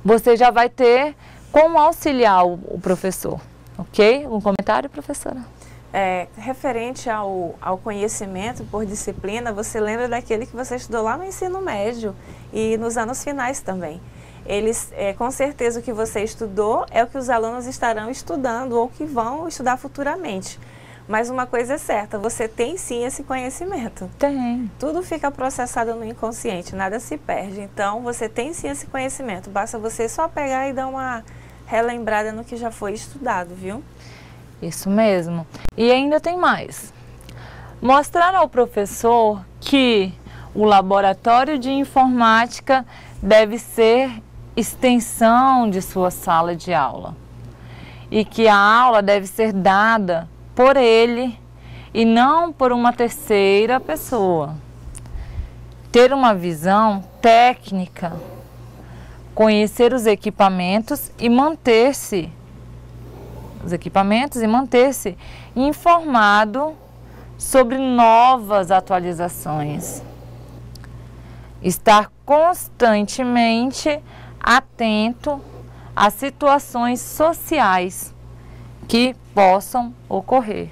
você já vai ter como auxiliar o professor. Ok? Um comentário, professora? Referente ao conhecimento por disciplina, você lembra daquele que você estudou lá no ensino médio e nos anos finais também. Com certeza o que você estudou é o que os alunos estarão estudando ou que vão estudar futuramente. Mas uma coisa é certa, você tem sim esse conhecimento. Tem. Tudo fica processado no inconsciente, nada se perde. Então, você tem sim esse conhecimento, basta você só pegar e dar uma relembrada no que já foi estudado, viu? Isso mesmo. E ainda tem mais. Mostrar ao professor que o laboratório de informática deve ser extensão de sua sala de aula e que a aula deve ser dada por ele e não por uma terceira pessoa. Ter uma visão técnica, conhecer os equipamentos e manter-se informado sobre novas atualizações. Estar constantemente atento a situações sociais que possam ocorrer.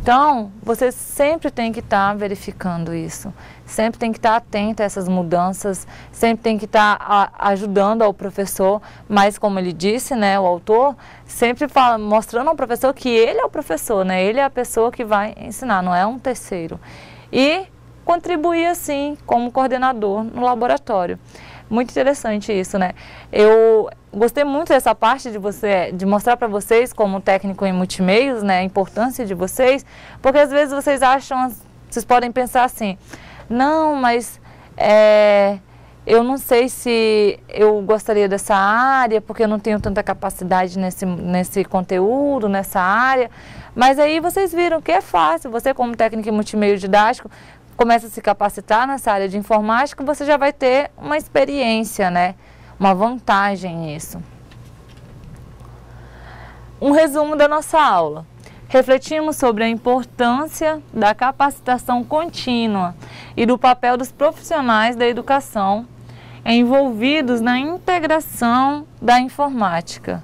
Então, você sempre tem que estar verificando isso, sempre tem que estar atento a essas mudanças, sempre tem que estar ajudando ao professor, mas como ele disse, né, o autor, sempre mostrando ao professor que ele é o professor, né, ele é a pessoa que vai ensinar, não é um terceiro. E contribuir assim como coordenador no laboratório. Muito interessante isso, né? Eu gostei muito dessa parte de mostrar para vocês como técnico em multimeios, né, a importância de vocês, porque às vezes vocês podem pensar assim, não, mas eu não sei se eu gostaria dessa área, porque eu não tenho tanta capacidade nesse conteúdo, nessa área, mas aí vocês viram que é fácil, você como técnico em multimeio didático, começa a se capacitar nessa área de informática, você já vai ter uma experiência, né? Uma vantagem nisso. Um resumo da nossa aula. Refletimos sobre a importância da capacitação contínua e do papel dos profissionais da educação envolvidos na integração da informática,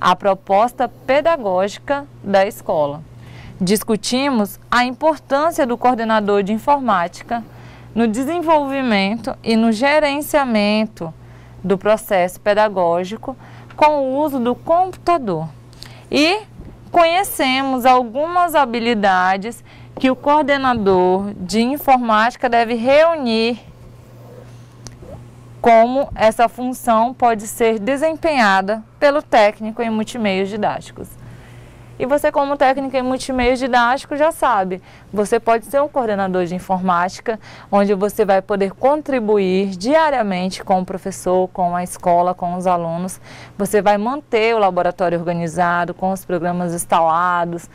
a proposta pedagógica da escola. Discutimos a importância do coordenador de informática no desenvolvimento e no gerenciamento do processo pedagógico com o uso do computador. E conhecemos algumas habilidades que o coordenador de informática deve reunir, como essa função pode ser desempenhada pelo técnico em multimeios didáticos. E você, como técnico em multimeios didáticos, já sabe, você pode ser um coordenador de informática, onde você vai poder contribuir diariamente com o professor, com a escola, com os alunos. Você vai manter o laboratório organizado, com os programas instalados,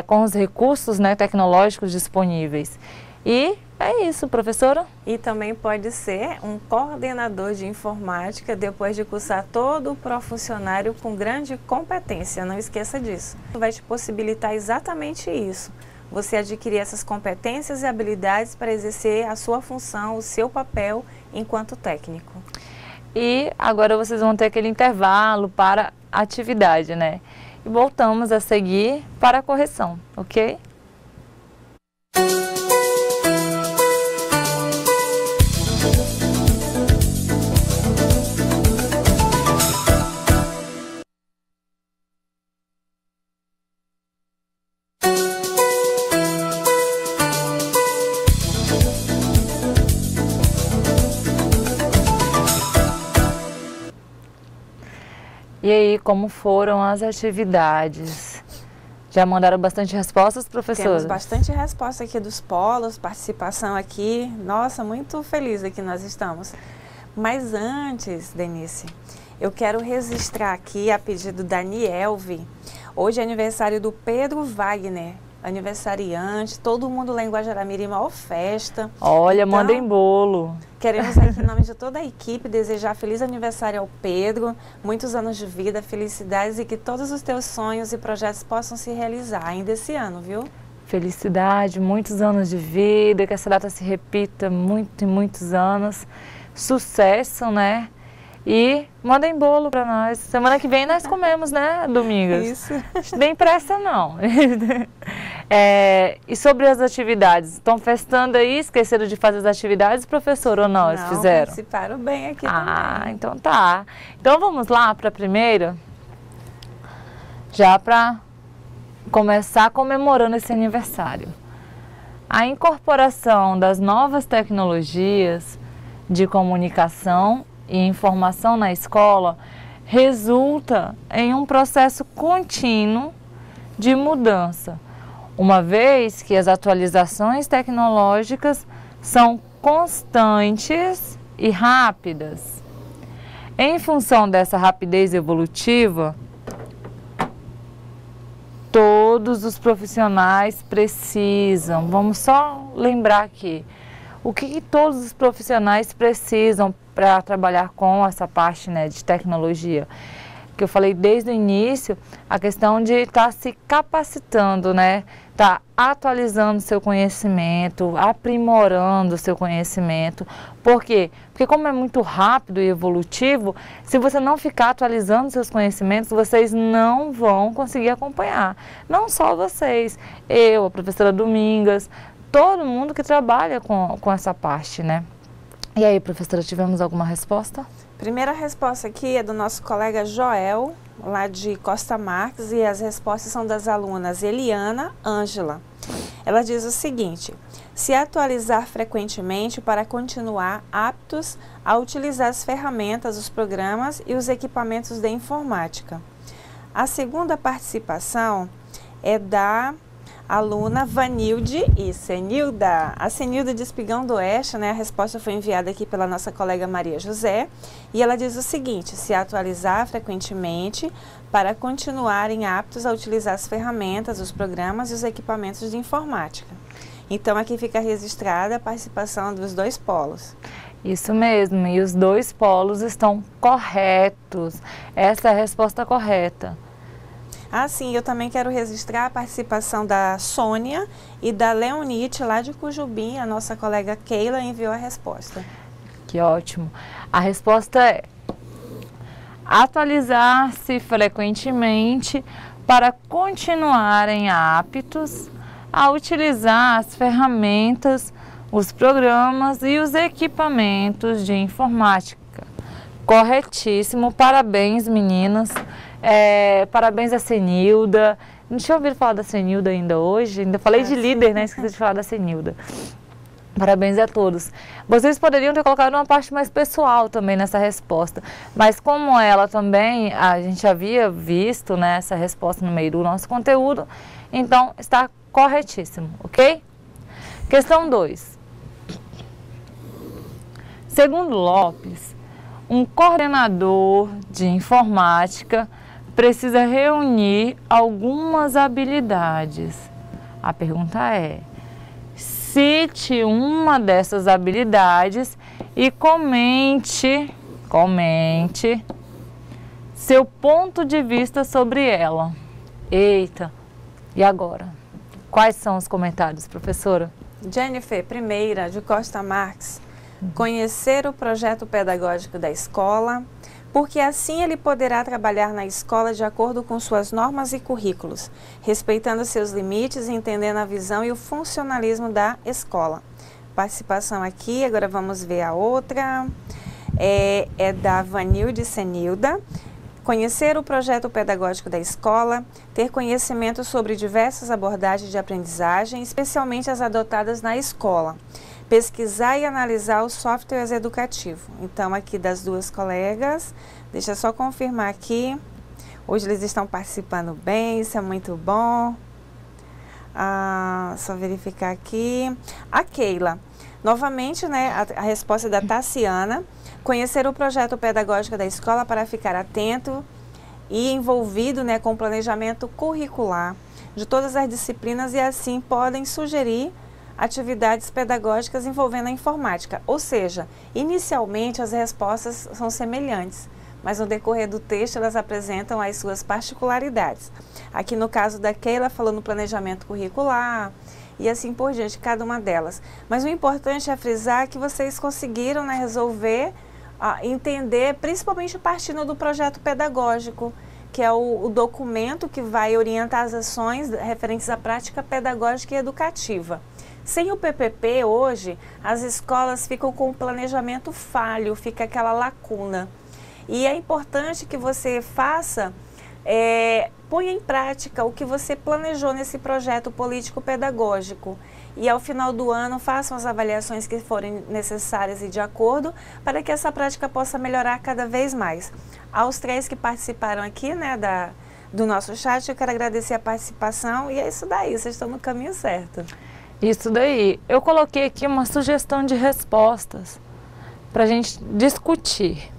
com os recursos, né, tecnológicos disponíveis. E é isso, professora. E também pode ser um coordenador de informática depois de cursar todo o pró-funcionário com grande competência, não esqueça disso. Vai te possibilitar exatamente isso, você adquirir essas competências e habilidades para exercer a sua função, o seu papel enquanto técnico. E agora vocês vão ter aquele intervalo para atividade, né? E voltamos a seguir para a correção, ok? E aí, como foram as atividades? Já mandaram bastante respostas, professora? Temos bastante resposta aqui dos polos, participação aqui. Nossa, muito feliz aqui nós estamos. Mas antes, Denise, eu quero registrar aqui a pedido da Nielve. Hoje é aniversário do Pedro Wagner, aniversariante, todo mundo lá em Guajará-Mirim, maior festa. Olha, então, mandem bolo. Queremos aqui, em nome de toda a equipe, desejar feliz aniversário ao Pedro, muitos anos de vida, felicidades e que todos os teus sonhos e projetos possam se realizar ainda esse ano, viu? Felicidade, muitos anos de vida, que essa data se repita muitos anos. Sucesso, né? E mandem bolo para nós. Semana que vem nós comemos, né, Domingos? Isso. Nem pressa, não. E sobre as atividades? Estão festando aí? Esqueceram de fazer as atividades, professor, ou não? Eles fizeram? Participaram bem aqui também. Então tá. Então vamos lá para a primeira? Já para começar comemorando esse aniversário. A incorporação das novas tecnologias de comunicação e informação na escola resulta em um processo contínuo de mudança, uma vez que as atualizações tecnológicas são constantes e rápidas. Em função dessa rapidez evolutiva, todos os profissionais precisam, vamos só lembrar aqui, o que todos os profissionais precisam para trabalhar com essa parte, né, de tecnologia, que eu falei desde o início, a questão de estar se capacitando, né, estar atualizando seu conhecimento, aprimorando seu conhecimento. Por quê? Porque como é muito rápido e evolutivo, se você não ficar atualizando seus conhecimentos, vocês não vão conseguir acompanhar. Não só vocês, eu, a professora Domingas, todo mundo que trabalha com essa parte, né? E aí, professora, tivemos alguma resposta? Primeira resposta aqui é do nosso colega Joel, lá de Costa Marques, e as respostas são das alunas Eliana, Ângela. Ela diz o seguinte: se atualizar frequentemente para continuar aptos a utilizar as ferramentas, os programas e os equipamentos de informática. A segunda participação é da aluna Vanilde e Senilda. A Senilda de Espigão do Oeste, né? A resposta foi enviada aqui pela nossa colega Maria José. E ela diz o seguinte: se atualizar frequentemente para continuarem aptos a utilizar as ferramentas, os programas e os equipamentos de informática. Então aqui fica registrada a participação dos dois polos. Isso mesmo, e os dois polos estão corretos. Essa é a resposta correta. Ah, sim, eu também quero registrar a participação da Sônia e da Leonite, lá de Cujubim. A nossa colega Keila enviou a resposta. Que ótimo. A resposta é: atualizar-se frequentemente para continuarem aptos a utilizar as ferramentas, os programas e os equipamentos de informática. Corretíssimo, parabéns meninas, parabéns a Senilda. Não tinha ouvido falar da Senilda ainda hoje, ainda falei de líder, né? Esqueci de falar da Senilda. Parabéns a todos. Vocês poderiam ter colocado uma parte mais pessoal também nessa resposta, mas como ela também, a gente havia visto, né, essa resposta no meio do nosso conteúdo, então está corretíssimo, ok? Questão 2. Segundo Lopes, um coordenador de informática precisa reunir algumas habilidades. A pergunta é: cite uma dessas habilidades e comente seu ponto de vista sobre ela. Eita, e agora? Quais são os comentários, professora? Jennifer, primeira, de Costa Marques. Conhecer o projeto pedagógico da escola, porque assim ele poderá trabalhar na escola de acordo com suas normas e currículos, respeitando seus limites e entendendo a visão e o funcionalismo da escola. Participação aqui, agora vamos ver a outra, é da Vanilde Senilda. Conhecer o projeto pedagógico da escola, ter conhecimento sobre diversas abordagens de aprendizagem, especialmente as adotadas na escola. Pesquisar e analisar os softwares educativos. Então, aqui das duas colegas, deixa eu só confirmar aqui. Hoje eles estão participando bem, isso é muito bom. Só verificar aqui. A Keila, novamente, né, a resposta da Tassiana. Conhecer o projeto pedagógico da escola para ficar atento e envolvido, né, com o planejamento curricular de todas as disciplinas e assim podem sugerir atividades pedagógicas envolvendo a informática. Ou seja, inicialmente as respostas são semelhantes, mas no decorrer do texto elas apresentam as suas particularidades. Aqui no caso da Keila falou no planejamento curricular e assim por diante, cada uma delas. Mas o importante é frisar que vocês conseguiram, né, resolver, entender, principalmente partindo do projeto pedagógico, que é o documento que vai orientar as ações referentes à prática pedagógica e educativa. Sem o PPP, hoje, as escolas ficam com o planejamento falho, fica aquela lacuna. E é importante que você faça, ponha em prática o que você planejou nesse projeto político-pedagógico. E ao final do ano, façam as avaliações que forem necessárias e de acordo, para que essa prática possa melhorar cada vez mais. Aos 3 que participaram aqui, né, do nosso chat, eu quero agradecer a participação e é isso daí, vocês estão no caminho certo. Isso daí. Eu coloquei aqui uma sugestão de respostas para a gente discutir.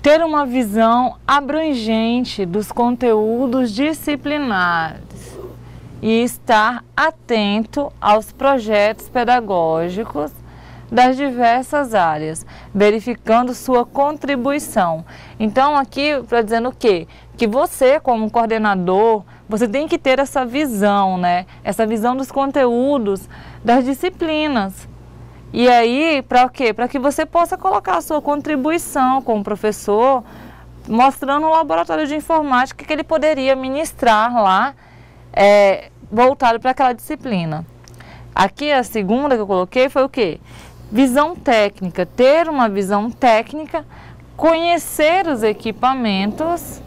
Ter uma visão abrangente dos conteúdos disciplinares e estar atento aos projetos pedagógicos das diversas áreas, verificando sua contribuição. Então aqui para dizendo o quê? Que você, como coordenador, você tem que ter essa visão, né? Essa visão dos conteúdos, das disciplinas. E aí, para o quê? Para que você possa colocar a sua contribuição como professor, mostrando o laboratório de informática que ele poderia ministrar lá, voltado para aquela disciplina. Aqui a segunda que eu coloquei foi o quê? Visão técnica, ter uma visão técnica, conhecer os equipamentos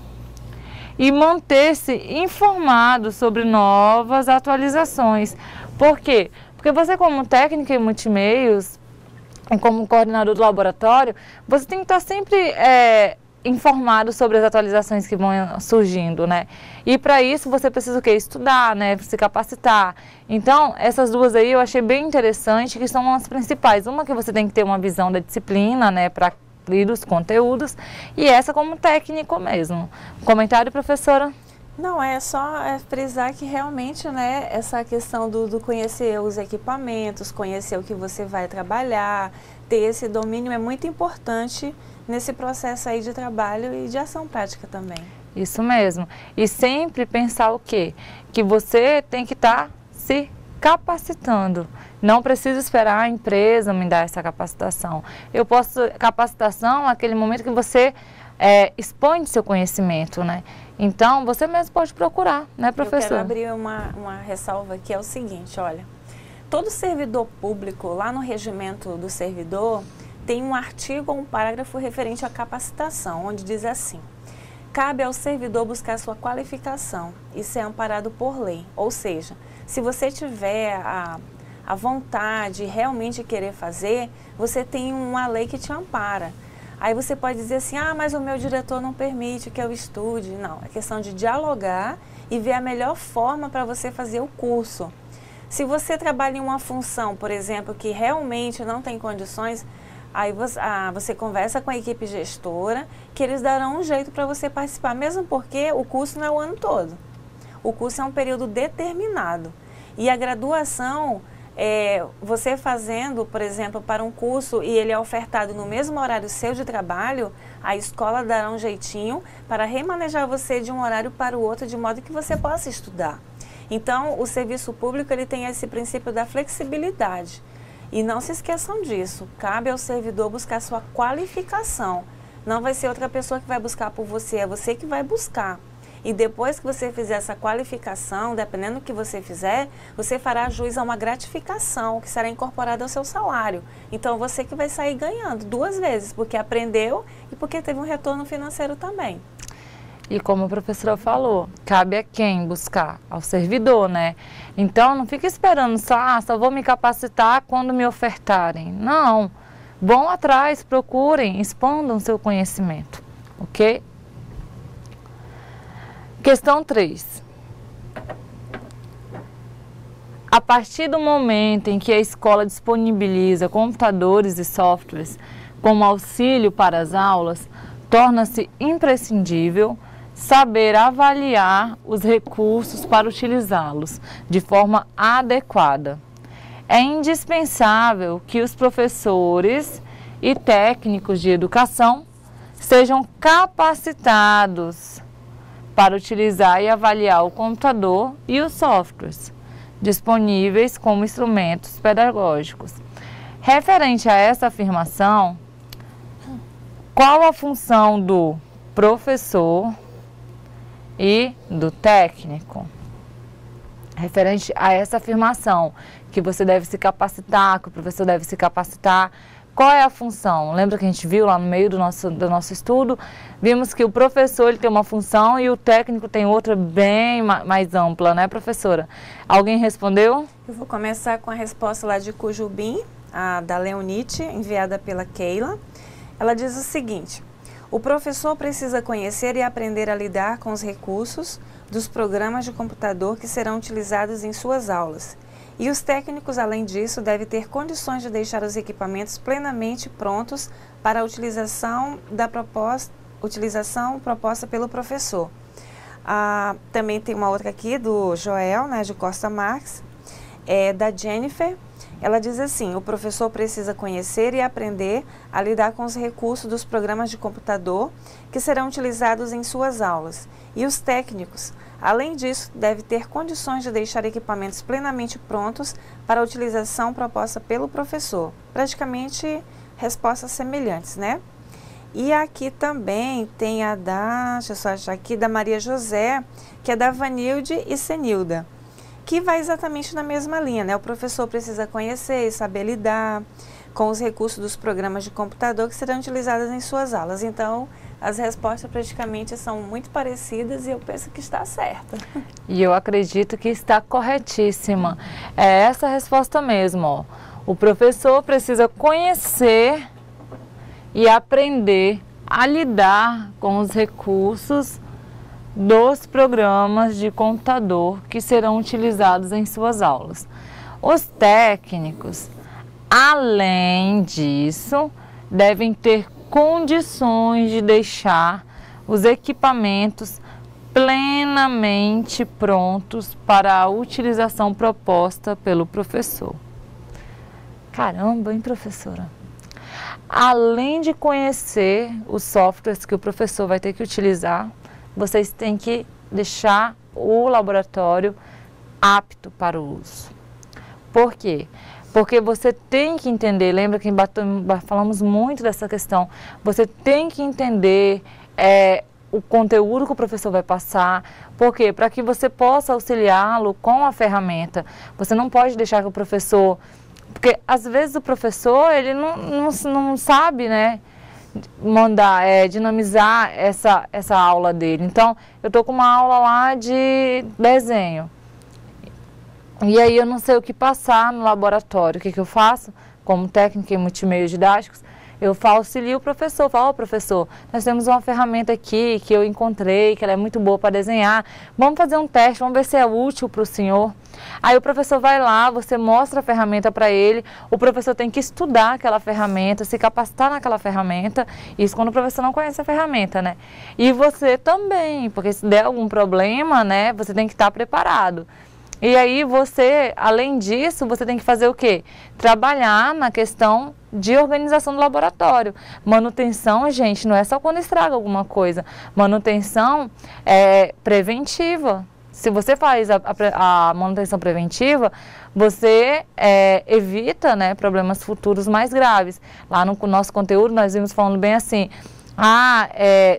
e manter-se informado sobre novas atualizações. Por quê? Porque você, como técnica em multimeios, como coordenador do laboratório, você tem que estar sempre informado sobre as atualizações que vão surgindo, né? E para isso você precisa o quê? Estudar, né? Se capacitar. Então, essas duas aí eu achei bem interessante, que são as principais. Uma que você tem que ter uma visão da disciplina, né? Para dos conteúdos, e essa como técnico mesmo. Comentário, professora? Não, é só frisar que realmente, né, essa questão do conhecer os equipamentos, conhecer o que você vai trabalhar, ter esse domínio é muito importante nesse processo aí de trabalho e de ação prática também. Isso mesmo. E sempre pensar o quê? Que você tem que estar se capacitando. Não preciso esperar a empresa me dar essa capacitação. Eu posso, capacitação, aquele momento que você expõe seu conhecimento, né? Então, você mesmo pode procurar, né, professor? Eu quero abrir uma ressalva que é o seguinte, olha, todo servidor público, lá no regimento do servidor, tem um artigo ou um parágrafo referente à capacitação, onde diz assim: cabe ao servidor buscar sua qualificação, isso é amparado por lei. Ou seja, se você tiver a vontade realmente querer fazer, você tem uma lei que te ampara. Aí você pode dizer assim, ah, mas o meu diretor não permite que eu estude. Não, é questão de dialogar e ver a melhor forma para você fazer o curso. Se você trabalha em uma função, por exemplo, que realmente não tem condições, aí você conversa com a equipe gestora, que eles darão um jeito para você participar, mesmo porque o curso não é o ano todo. O curso é um período determinado. E a graduação, você fazendo, por exemplo, para um curso e ele é ofertado no mesmo horário seu de trabalho, a escola dará um jeitinho para remanejar você de um horário para o outro, de modo que você possa estudar. Então, o serviço público ele tem esse princípio da flexibilidade. E não se esqueçam disso, cabe ao servidor buscar sua qualificação. Não vai ser outra pessoa que vai buscar por você, é você que vai buscar. E depois que você fizer essa qualificação, dependendo do que você fizer, você fará jus a uma gratificação que será incorporada ao seu salário. Então, você que vai sair ganhando 2 vezes, porque aprendeu e porque teve um retorno financeiro também. E como a professora falou, cabe a quem buscar? Ao servidor, né? Então, não fique esperando só vou me capacitar quando me ofertarem. Não, vão atrás, procurem, expandam seu conhecimento, ok? Questão 3. A partir do momento em que a escola disponibiliza computadores e softwares como auxílio para as aulas, torna-se imprescindível saber avaliar os recursos para utilizá-los de forma adequada. É indispensável que os professores e técnicos de educação sejam capacitados para utilizar e avaliar o computador e os softwares disponíveis como instrumentos pedagógicos. Referente a essa afirmação, qual a função do professor e do técnico? Referente a essa afirmação, que você deve se capacitar, que o professor deve se capacitar, qual é a função? Lembra que a gente viu lá no meio do nosso estudo? Vimos que o professor ele tem uma função e o técnico tem outra bem mais ampla, né, professora? Alguém respondeu? Eu vou começar com a resposta lá de Cujubim, da Leonite, enviada pela Keila. Ela diz o seguinte: o professor precisa conhecer e aprender a lidar com os recursos dos programas de computador que serão utilizados em suas aulas. E os técnicos, além disso, devem ter condições de deixar os equipamentos plenamente prontos para a utilização proposta pelo professor. Também tem uma outra aqui do Joel, né, de Costa Marques, da Jennifer. Ela diz assim: o professor precisa conhecer e aprender a lidar com os recursos dos programas de computador que serão utilizados em suas aulas. E os técnicos, além disso, devem ter condições de deixar equipamentos plenamente prontos para a utilização proposta pelo professor. Praticamente respostas semelhantes, né? E aqui também tem deixa eu só achar aqui, da Maria José, que é da Vanilde e Senilda, que vai exatamente na mesma linha, né? O professor precisa conhecer e saber lidar com os recursos dos programas de computador que serão utilizados em suas aulas. Então, as respostas praticamente são muito parecidas e eu penso que está certa. E eu acredito que está corretíssima. É essa a resposta mesmo, ó. O professor precisa conhecer e aprender a lidar com os recursos dos programas de computador que serão utilizados em suas aulas. Os técnicos, além disso, devem ter condições de deixar os equipamentos plenamente prontos para a utilização proposta pelo professor. Caramba, hein, professora? Além de conhecer os softwares que o professor vai ter que utilizar, vocês têm que deixar o laboratório apto para o uso. Por quê? Porque você tem que entender, lembra que falamos muito dessa questão, você tem que entender o conteúdo que o professor vai passar. Por quê? Para que você possa auxiliá-lo com a ferramenta. Você não pode deixar que o professor... Porque às vezes o professor, ele não sabe, né, mandar, dinamizar essa aula dele. Então, eu estou com uma aula lá de desenho. E aí eu não sei o que passar no laboratório. O que eu faço? Como técnica em multimeios didáticos, eu auxilio o professor, falo, professor, nós temos uma ferramenta aqui que eu encontrei, que ela é muito boa para desenhar, vamos fazer um teste, vamos ver se é útil para o senhor. Aí o professor vai lá, você mostra a ferramenta para ele, o professor tem que estudar aquela ferramenta, se capacitar naquela ferramenta, isso quando o professor não conhece a ferramenta, né? E você também, porque se der algum problema, né, você tem que estar preparado. E aí você, além disso, você tem que fazer o quê? Trabalhar na questão de organização do laboratório. Manutenção, gente, não é só quando estraga alguma coisa. Manutenção é preventiva. Se você faz a manutenção preventiva, você evita, né, problemas futuros mais graves. Lá no nosso conteúdo nós vimos falando bem assim...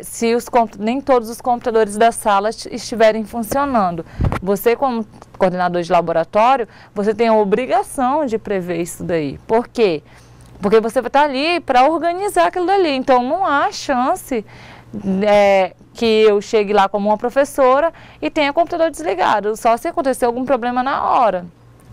se nem todos os computadores da sala estiverem funcionando. Você, como coordenador de laboratório, você tem a obrigação de prever isso daí. Por quê? Porque você vai estar ali para organizar aquilo dali. Então, não há chance que eu chegue lá como uma professora e tenha computador desligado. Só se acontecer algum problema na hora.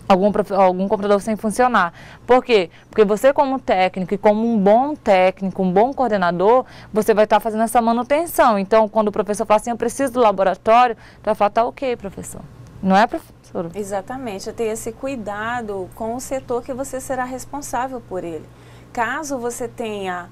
Algum computador sem funcionar. Por quê? Porque você como técnico e como um bom técnico, um bom coordenador, você vai estar fazendo essa manutenção. Então, quando o professor fala assim, eu preciso do laboratório, tu vai falar, tá ok, professor. Não é, professora? Exatamente, ter esse cuidado com o setor que você será responsável por ele. Caso você tenha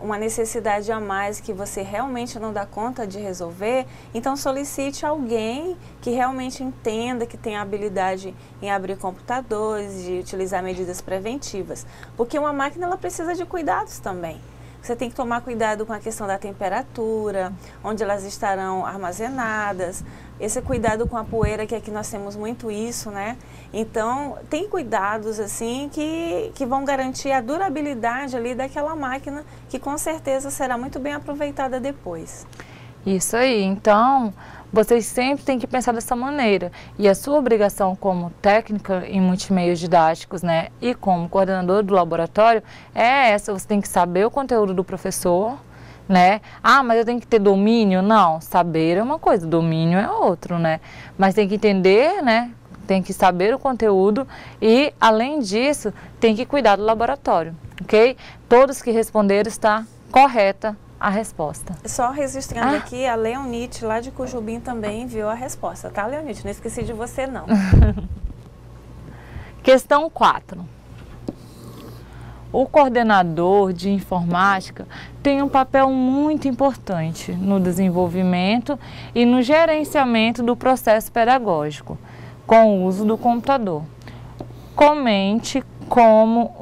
uma necessidade a mais que você realmente não dá conta de resolver, então solicite alguém que realmente entenda, que tenha habilidade em abrir computadores, de utilizar medidas preventivas. Porque uma máquina ela precisa de cuidados também. Você tem que tomar cuidado com a questão da temperatura, onde elas estarão armazenadas, esse cuidado com a poeira, que aqui nós temos muito isso, né? Então, tem cuidados, assim, que vão garantir a durabilidade ali daquela máquina, que com certeza será muito bem aproveitada depois. Isso aí. Então, vocês sempre têm que pensar dessa maneira. E a sua obrigação como técnica em multimeios didáticos, né, e como coordenador do laboratório, é essa. Você tem que saber o conteúdo do professor, né? Ah, mas eu tenho que ter domínio? Não, saber é uma coisa, domínio é outro, né? Mas tem que entender, né? Tem que saber o conteúdo e, além disso, tem que cuidar do laboratório, ok? Todos que responderam está correta a resposta. Só registrando aqui, a Leonite, lá de Cujubim, também enviou a resposta, tá, Leonite? Não esqueci de você, não. Questão 4. O coordenador de informática tem um papel muito importante no desenvolvimento e no gerenciamento do processo pedagógico, com o uso do computador. Comente como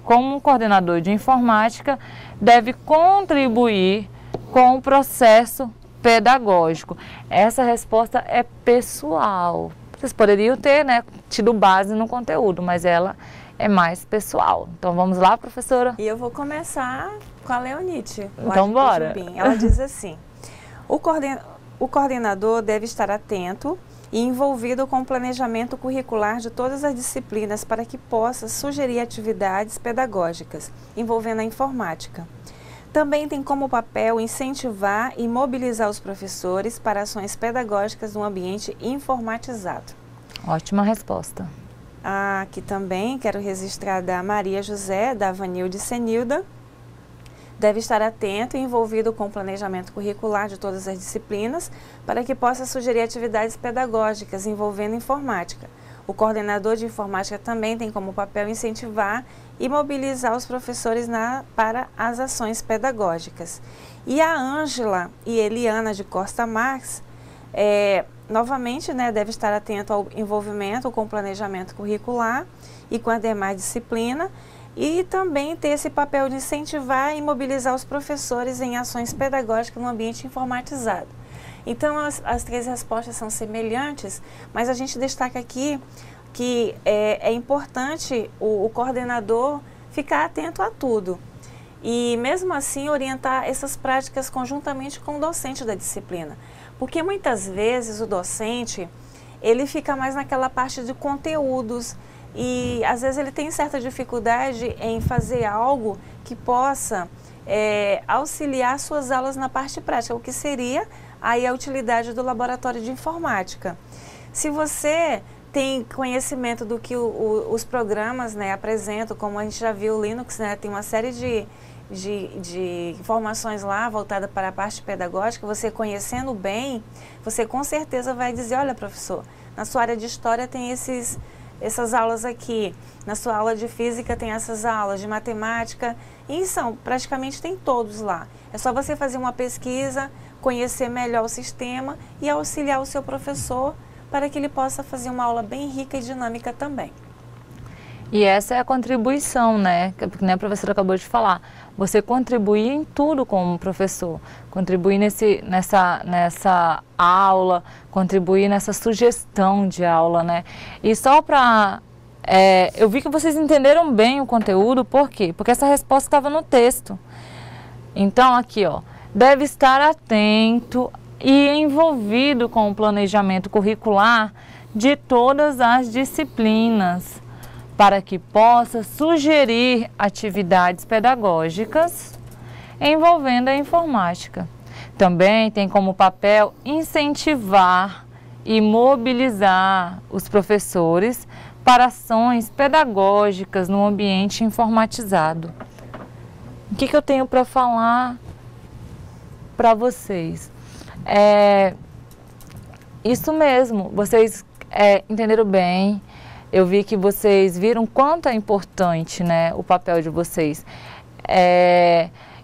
um coordenador de informática deve contribuir com o processo pedagógico. Essa resposta é pessoal. Vocês poderiam ter, né, tido base no conteúdo, mas ela é mais pessoal. Então vamos lá, professora? E eu vou começar com a Leonite. Então bora. Ela diz assim, o coordenador deve estar atento e envolvido com o planejamento curricular de todas as disciplinas para que possa sugerir atividades pedagógicas envolvendo a informática. Também tem como papel incentivar e mobilizar os professores para ações pedagógicas no ambiente informatizado. Ótima resposta. Aqui também quero registrar da Maria José, da Vanilde Senilda. Deve estar atento e envolvido com o planejamento curricular de todas as disciplinas para que possa sugerir atividades pedagógicas envolvendo informática. O coordenador de informática também tem como papel incentivar e mobilizar os professores para as ações pedagógicas. E a Ângela e Eliana de Costa Marques, novamente, né, deve estar atento ao envolvimento com o planejamento curricular e com a demais disciplina, e também ter esse papel de incentivar e mobilizar os professores em ações pedagógicas no ambiente informatizado. Então, as três respostas são semelhantes, mas a gente destaca aqui que é importante o coordenador ficar atento a tudo. e mesmo assim orientar essas práticas conjuntamente com o docente da disciplina. Porque muitas vezes o docente, ele fica mais naquela parte de conteúdos e às vezes ele tem certa dificuldade em fazer algo que possa auxiliar suas aulas na parte prática, o que seria aí a utilidade do laboratório de informática. Se você tem conhecimento do que os programas, né, apresentam, como a gente já viu o Linux, né, tem uma série de informações lá voltada para a parte pedagógica, você conhecendo bem, você com certeza vai dizer, olha professor, na sua área de história tem essas aulas aqui, na sua aula de física tem essas aulas, de matemática, e praticamente tem todos lá. É só você fazer uma pesquisa, conhecer melhor o sistema e auxiliar o seu professor para que ele possa fazer uma aula bem rica e dinâmica também. E essa é a contribuição, né? Que nem a professora acabou de falar. Você contribuir em tudo como professor. Contribuir nessa aula, contribuir nessa sugestão de aula, né? E só para... eu vi que vocês entenderam bem o conteúdo, por quê? Porque essa resposta estava no texto. Então, aqui, ó, deve estar atento e envolvido com o planejamento curricular de todas as disciplinas, para que possa sugerir atividades pedagógicas envolvendo a informática. Também tem como papel incentivar e mobilizar os professores para ações pedagógicas no ambiente informatizado. O que eu tenho para falar para vocês? Isso mesmo, vocês entenderam bem. Eu vi que vocês viram quanto é importante, né, o papel de vocês.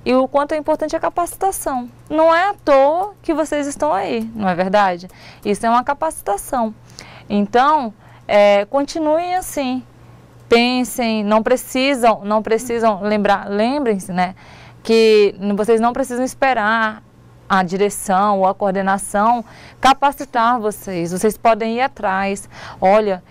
E o quanto é importante a capacitação. Não é à toa que vocês estão aí, não é verdade? Isso é uma capacitação. Então, continuem assim. Pensem, não precisam lembrem-se, né, que vocês não precisam esperar a direção ou a coordenação capacitar vocês. Vocês podem ir atrás. Olha,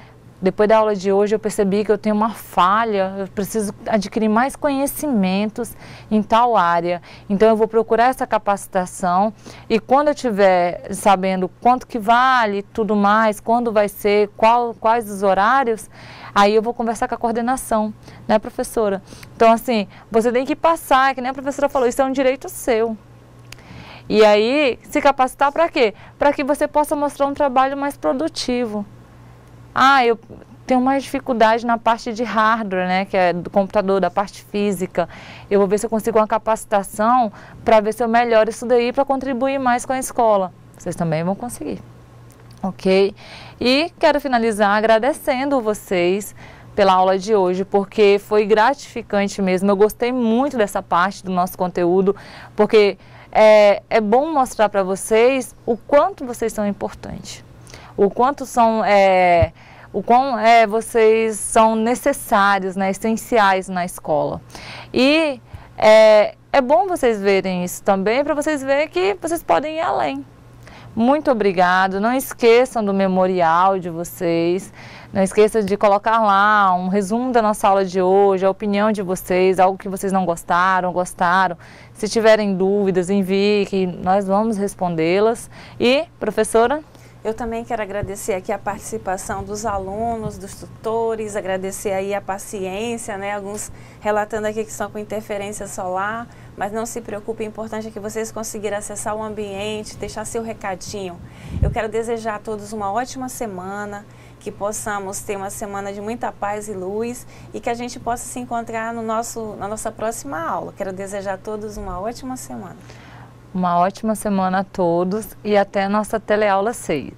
depois da aula de hoje eu percebi que eu tenho uma falha, eu preciso adquirir mais conhecimentos em tal área. Então eu vou procurar essa capacitação e quando eu estiver sabendo quanto que vale, tudo mais, quando vai ser, quais os horários, aí eu vou conversar com a coordenação, né, professora? Então assim, você tem que passar, que nem a professora falou, isso é um direito seu. E aí, se capacitar para quê? Para que você possa mostrar um trabalho mais produtivo. Eu tenho mais dificuldade na parte de hardware, né, que é do computador, da parte física. Eu vou ver se eu consigo uma capacitação para ver se eu melhoro isso daí para contribuir mais com a escola. Vocês também vão conseguir, ok? E quero finalizar agradecendo vocês pela aula de hoje, porque foi gratificante mesmo. Eu gostei muito dessa parte do nosso conteúdo, porque é bom mostrar para vocês o quanto vocês são importantes. O quanto vocês são necessários, né, essenciais na escola. E é bom vocês verem isso também, para vocês verem que vocês podem ir além. Muito obrigado, não esqueçam do memorial de vocês, não esqueçam de colocar lá um resumo da nossa aula de hoje, a opinião de vocês, algo que vocês não gostaram, gostaram. Se tiverem dúvidas, envie, que nós vamos respondê-las. E, professora? Eu também quero agradecer aqui a participação dos alunos, dos tutores, agradecer aí a paciência, né? Alguns relatando aqui que estão com interferência solar, mas não se preocupe, o importante é que vocês conseguiram acessar o ambiente, deixar seu recadinho. Eu quero desejar a todos uma ótima semana, que possamos ter uma semana de muita paz e luz e que a gente possa se encontrar na nossa próxima aula. Quero desejar a todos uma ótima semana. Uma ótima semana a todos e até a nossa teleaula 6.